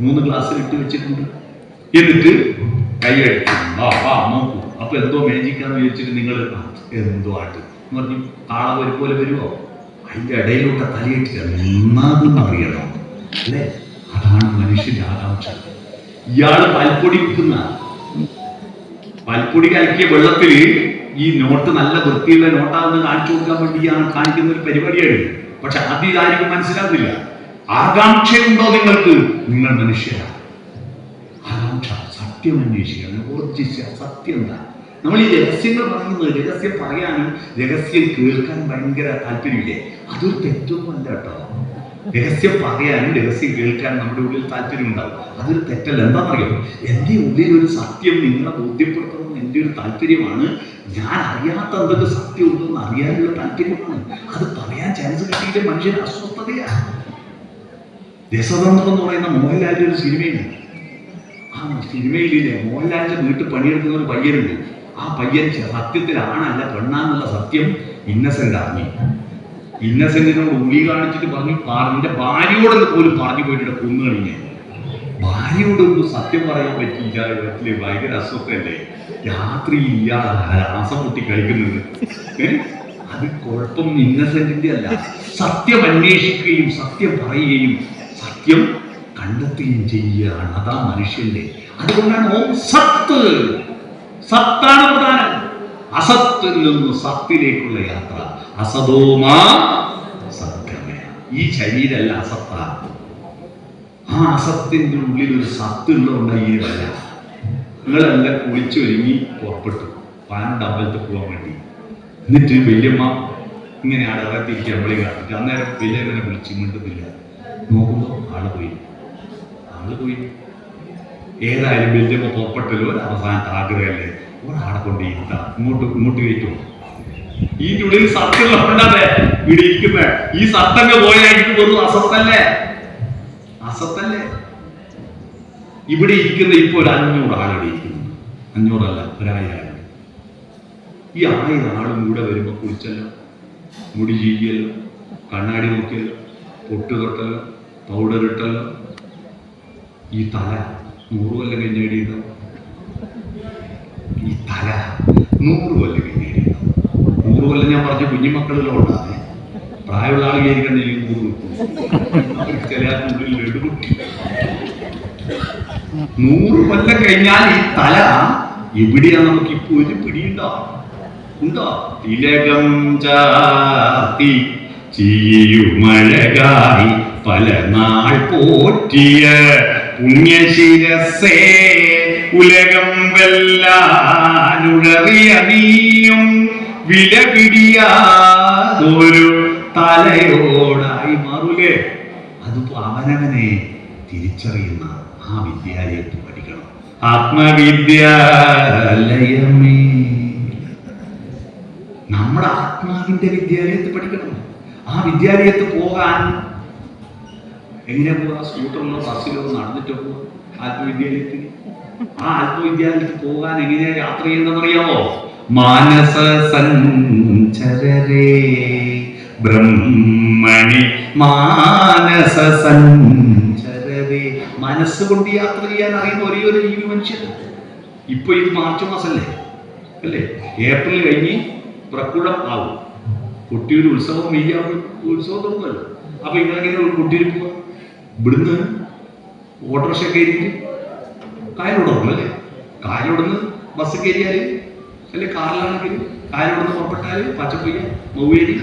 3 ഗ്ലാസ്സിൽ ഇട്ട് വെച്ചിട്ടുണ്ട്. എന്നിട്ട് കൈയടിക്കും, നോക്കൂ. അപ്പൊ എന്തോ മേജിക്കാന്ന് വിചാരിച്ചിട്ട് നിങ്ങൾ എന്തോ ആട്ട് എന്ന് പറഞ്ഞു കാള പോലെ വരുമോ? അതിന്റെ ഇടയിലൂടെ തലയിട്ട് എന്നാതെന്ന് അറിയണം അല്ലേ? അതാണ് മനുഷ്യന്റെ ആകാംക്ഷ. ഇയാള് പാൽപ്പൊടി വിൽക്കുന്ന, പാൽപ്പൊടി കലക്കിയ വെള്ളത്തിൽ ഈ നോട്ട് നല്ല വൃത്തിയുള്ള നോട്ടാണെന്ന് കാണിച്ചു കൊടുക്കാൻ വേണ്ടി കാണിക്കുന്ന ഒരു പരിപാടിയാണ്. പക്ഷെ ആദ്യം ഇതായിരിക്കും മനസ്സിലാവില്ല. ആകാംക്ഷയുണ്ടോ നിങ്ങൾക്ക്? നിങ്ങൾ മനുഷ്യരാണ്. ആകാംക്ഷ, സത്യം അന്വേഷിക്കണം, ഓർജിച്ച സത്യം എന്താ? നമ്മൾ ഈ രഹസ്യങ്ങൾ പറയുന്നത്, രഹസ്യം പറയാനും രഹസ്യം കേൾക്കാനും ഭയങ്കര താല്പര്യമില്ലേ? അതൊരു തെറ്റൊന്നുമല്ല കേട്ടോ. രഹസ്യം പറയാനും രഹസ്യം കേൾക്കാനും നമ്മുടെ ഉള്ളിൽ താല്പര്യം ഉണ്ടാവും. അതൊരു തെറ്റല്ല. എന്താണെന്നറിയോ? എൻ്റെ ഉള്ളിൽ ഒരു സത്യം നിങ്ങളെ ബോധ്യപ്പെടുത്തണം എൻ്റെ ഒരു താല്പര്യമാണ്. ഞാൻ അറിയാത്ത എന്തൊക്കെ സത്യം ഉണ്ടെന്ന് അറിയാനുള്ള താല്പര്യമാണ്. അത് പറയാൻ ചാൻസ് കിട്ടിയിട്ട് മനുഷ്യന് അസ്വസ്ഥതയാണ്. രസതന്ത്രം എന്ന് പറയുന്ന മോഹൻലാലിന്റെ ഒരു സിനിമയുണ്ട്. ആ സിനിമയിലില്ലേ മോഹൻലാലിന്റെ വീട്ടിൽ പണിയെടുക്കുന്ന ഒരു പയ്യനുണ്ട്. ആ പയ്യൻ സത്യത്തിൽ ആണല്ല പെണ്ണാന്നുള്ള സത്യം ഇന്നസെന്റ് അറിഞ്ഞു. ഇന്നസെന്റിനോട് ഉള്ളി കാണിച്ചിട്ട് പറഞ്ഞു, എന്റെ ഭാര്യയോട് പോലും പറഞ്ഞു പോയിട്ട് കൊന്നു കഴിഞ്ഞ ഭാര്യയോട് ഒരു സത്യം പറയാൻ പറ്റില്ല. ഭയങ്കര അസ്വസ്ഥല്ലേ? രാത്രി ഇയാൾ രാസം പൊട്ടി കളിക്കുന്നത്. അത് കുഴപ്പം ഇന്നസെന്റിന്റെ അല്ല. സത്യം അന്വേഷിക്കുകയും സത്യം പറയുകയും സത്യം കണ്ടെത്തുകയും ചെയ്യുകയാണ്. അതാ മനുഷ്യന്റെ. അതുകൊണ്ടാണ് ഓം സത്ത്, സത്താണ് പ്രധാനം. അസത്തിൽ നിന്ന് സത്തിലേക്കുള്ള യാത്ര. അസതോമാ സത്യമേ. ഈ ശരീരമല്ല അസത്താണ്. ആ അസത്തിന്റെ ഉള്ളിൽ ഒരു സത്ത് ഉള്ളതുകൊണ്ടല്ല. നിങ്ങളെല്ലാം കുളിച്ചൊരുങ്ങി പുറപ്പെട്ടു പാനോട് അമ്പലത്തിൽ പോകാൻ വേണ്ടി. എന്നിട്ട് വല്യമ്മ ഇങ്ങനെ അടവത്തിരിക്കുക, അമ്പളി കാണിച്ചു. അന്നേരം വല്യമ്മനെ വിളിച്ച് മിണ്ടുന്നില്ല. നോക്കുമ്പോ ആള് പോയി. ഏതായാലും വല്യമ്മ പുറപ്പെട്ടല്ലോ, ഒരു അവസാനത്തെ ആഗ്രഹമല്ലേ, ഒരാളെ കൊണ്ട് ഇരുത്താം, ഇങ്ങോട്ട് കയറ്റുമോ? ഈ ഉള്ളിൽ സത്യമുള്ളതുകൊണ്ടല്ലേ ഇവിടെ ഇരിക്കുന്നത്. ഈ സത്തങ്ങ് പോയാൽ ഇത് വെറും അസത്തല്ലേ? ഇവിടെ ഇരിക്കുന്ന ഇപ്പൊ ഒരു 500 ആളിവിടെ ഇരിക്കുന്നു. 500 അല്ല, 1000 ആൾ. ഈ 1000 ആളും കൂടെ വരുമ്പോ കുളിച്ചല്ലോ, മുടി ചീകിയല്ലോ, കണ്ണാടി നോക്കിയല്ലോ, പൊട്ട് തൊട്ടല്ലോ, പൗഡർ ഇട്ടല്ലോ. ഈ തല 100 കൊല്ലം കഴിഞ്ഞേടിയുണ്ടാവും. ഈ തല 100 കൊല്ലം കഴിഞ്ഞേടിയുണ്ടാവും. 100 കൊല്ലം ഞാൻ പറഞ്ഞ കുഞ്ഞുമക്കളെല്ലാം ഉണ്ടാകും. പ്രായമുള്ള ആൾ വിചാരിക്കണ്ടെങ്കിൽ 100 കിട്ടും. ചില ഉള്ളിൽ എടുകുട്ടി. 100 കൊല്ലം കഴിഞ്ഞാൽ ഈ തല എവിടെയാ നമുക്ക് ഇപ്പൊ ഒരു പിടിയുണ്ടോ? തിലകം ചാർത്തി ചീയുമഴകായി പല നാൾ പോറ്റിയ പുണ്യശിരസേ ഉലകം വെല്ലാനുഴറിയ നീയും വില പിടിയാതൊരു തലയോടായി മാറൂലേ? അതിപ്പോ അവനവനെ തിരിച്ചറിയുന്ന ആ വിദ്യാലയത്തിൽ പഠിക്കണം. ആത്മവിദ്യാലയമേ, നമ്മുടെ ആത്മാവിന്റെ വിദ്യാലയത്തിൽ പഠിക്കണം. ആ വിദ്യാലയത്തിൽ പോകാൻ എങ്ങനെ പോവാ? സ്കൂട്ടറിലോ ബസ്സിലോ നടന്നിട്ടോ പോവാ ആത്മവിദ്യാലയത്തിൽ? ആ ആത്മവിദ്യാലയത്തിൽ പോകാൻ എങ്ങനെയാ യാത്ര ചെയ്യുന്നതെന്നറിയാമോ? മാനസ സഞ്ചരരേ ബ്രഹ്മണി മാനസ സഞ്ചരരേ. മനസ്സുകൊണ്ട് യാത്ര ചെയ്യാൻ അറിയുന്ന ഒരേ ഒരു ജീവി മനുഷ്യൻ. ഇപ്പൊ ഇത് മാർച്ച് മാസല്ലേ അല്ലേ? ഏപ്രിൽ കഴിഞ്ഞ് പ്രക്കുടം ആവും. കൊട്ടിയൂർ ഉത്സവം ഈ ഉത്സവം തുടങ്ങുമല്ലോ. അപ്പൊ ഇങ്ങനെ കൊട്ടിയൂർ പോവാ, ഇവിടുന്ന് ഓട്ടോറിക്ഷ കയറിയിട്ട് കായലോട് അല്ലേ, കായലോടുന്ന് ബസ് കയറിയാല് അല്ലെ കാറിലാണെങ്കിൽ കായലോടുന്ന് പുറപ്പെട്ടാല് പച്ചപ്പൊയ്യ, മൗവേരി,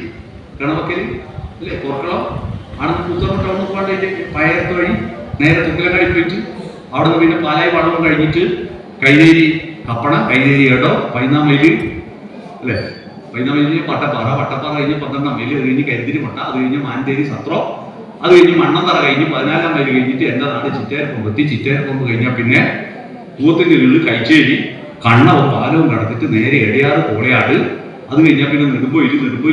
കണവക്കല് അല്ലെ, കോർക്കളം ആണെന്ന് പുത്തമട്ട പോകാണ്ട് പയർത്ത് വഴി നേരെ തുങ്കലങ്ങാടി പോയിട്ട് അവിടെ നിന്ന് പിന്നെ പാലായി വളവും കഴിഞ്ഞിട്ട് കൈനേരി കപ്പണ, കൈനേരി ഏടോ, 13 മൈല് അല്ലെ, 13 മൈലിന് വട്ടപ്പാറ, വട്ടപ്പാറ കഴിഞ്ഞ് 12 മൈല്, അത് കഴിഞ്ഞ് കരുതിരിമട്ട, അത് കഴിഞ്ഞ് മാനന്തേരി സത്രം, അത് കഴിഞ്ഞ് മണ്ണന്തറ കഴിഞ്ഞ് 14 മൈല് കഴിഞ്ഞിട്ട് എൻ്റെ നാട് ചിറ്റേരക്കൊമ്പ് എത്തി. ചിറ്റേരക്കൊമ്പ് കഴിഞ്ഞാൽ പിന്നെ പൂത്തിന്റെ കീഴിൽ കൈച്ചേരി, കണ്ണവും പാലവും കടന്നിട്ട് നേരെ എടയാറ് കോളയാട്, അത് കഴിഞ്ഞാൽ പിന്നെ നെടുമ്പോയിൽ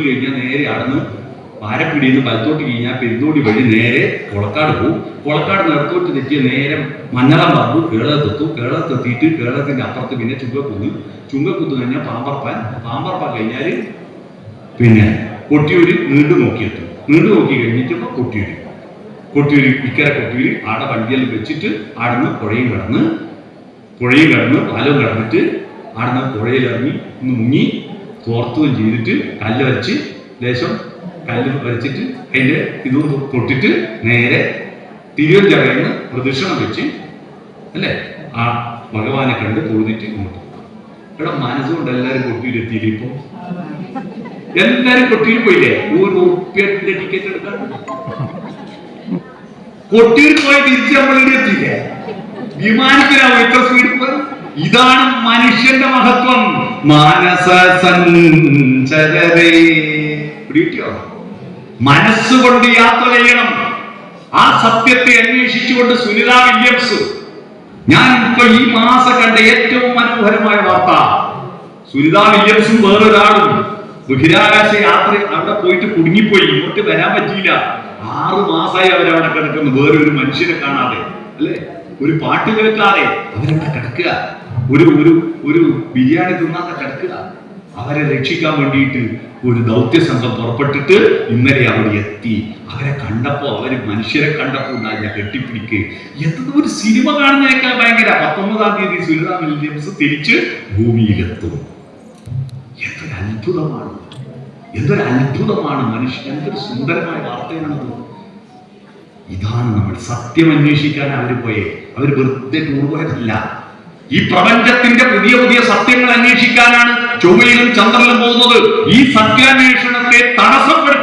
കഴിഞ്ഞാൽ നേരെ ആടുന്ന് പാരപ്പിടിയിൽ നിന്ന് വലത്തോട്ട് കഴിഞ്ഞാൽ പെരുന്തോടി വഴി നേരെ കൊളക്കാട് പോകും. കൊളക്കാട് നിറത്തോട്ട് തെറ്റിയ നേരെ മഞ്ഞളം പറമ്പ് കേളത്തെത്തും. കേളത്തെത്തിയിട്ട് കേളത്തിന്റെ അപ്പുറത്ത് പിന്നെ ചുങ്കക്കുത്ത് കഴിഞ്ഞാൽ പാമ്പർപ്പാൻ കഴിഞ്ഞാൽ പിന്നെ കൊട്ടിയൂര് നീണ്ടു നോക്കിയെത്തും. നീണ്ടു നോക്കി കഴിഞ്ഞിട്ട് കൊട്ടിയൂര് ഇക്കര കൊട്ടിയൂര് ആടെ വണ്ടിയെല്ലാം വെച്ചിട്ട് ആടുന്ന് പുഴയും കടന്ന് പാലവും കടന്നിട്ട് ആടുന്ന് പുഴയിലിറങ്ങി ഒന്ന് മുങ്ങി തോർത്തുകയും ചെയ്തിട്ട് കല്ല് വരച്ച് ലേശം കല്ല് വരച്ചിട്ട് അതിൻ്റെ ഇത് തൊട്ടിട്ട് നേരെ തിരുവഞ്ചിറയിൽ നിന്ന് പ്രദക്ഷിണം വെച്ച് അല്ലേ ആ ഭഗവാനെ കണ്ട് തൊഴുതിട്ട് ഇങ്ങോട്ട്. ഇവിടെ മനസ്സുകൊണ്ട് എല്ലാവരും കൊട്ടിയിലെത്തിയില്ല. ഇപ്പൊ എല്ലാരും കൊട്ടിയിൽ പോയില്ലേ? ₹1 ടിക്കറ്റ് എടുക്കാൻ കൊട്ടിയിൽ പോയി തിരിച്ച് നമ്മളിവിടെ എത്തിയില്ലേ? വിമാനത്തിനാവും ഇത്ര സ്പീഡ് പോയി. ഇതാണ് മനുഷ്യന്റെ മഹത്വം. മാനസ സഞ്ചരേ, മനസ്സുകൊണ്ട് യാത്ര ചെയ്യണം. ആ സത്യത്തെ അന്വേഷിച്ചുകൊണ്ട് സുനിത വില്യംസ്. ഞാൻ ഇപ്പൊ ഈ മാസം കണ്ട ഏറ്റവും മനോഹരമായ വാർത്ത, സുനിത വില്യംസും വേറൊരാളും ബഹിരാകാശ യാത്ര അവിടെ പോയിട്ട് കുടുങ്ങിപ്പോയി, ഇങ്ങോട്ട് വരാൻ പറ്റിയില്ല. 6 മാസമായി അവരവിടെ കിടക്കുന്നു, വേറൊരു മനുഷ്യനെ കാണാതെ അല്ലെ, ഒരു പാട്ട് കേൾക്കാതെ അവരവിടെ കിടക്കുക, ഒരു ബിരിയാണി തിന്നാതെ കിടക്കുക. അവരെ രക്ഷിക്കാൻ വേണ്ടിയിട്ട് ഒരു ദൗത്യ സംഘം പുറപ്പെട്ടിട്ട് ഇന്നലെ അവിടെ എത്തി. അവരെ കണ്ടപ്പോ, അവര് മനുഷ്യരെ കണ്ടപ്പോ ഉണ്ടായ കെട്ടിപ്പിടിക്ക്. എന്തൊരു ഒരു സിനിമ കാണുന്നതിനേക്കാൾ ഭയങ്കര. 19-ാം തീയതി സുനിത വില്യംസ് തിരിച്ച് ഭൂമിയിലെത്തും. എന്തൊരു അത്ഭുതമാണ് മനുഷ്യൻ. എന്തൊരു സുന്ദരമായ വാർത്തയാണത്. ഇതാണ് നമ്മൾ സത്യം അന്വേഷിക്കാൻ അവർ പോയേ. അവർ വെറുതെ ടൂർ പോയതല്ല. ഈ പ്രപഞ്ചത്തിന്റെ പുതിയ സത്യങ്ങൾ അന്വേഷിക്കാനാണ് ചൊവ്വയിലും ചന്ദ്രനിലും പോകുന്നത്. ഈ സത്യാന്വേഷണത്തെ തടസ്സപ്പെടുത്തി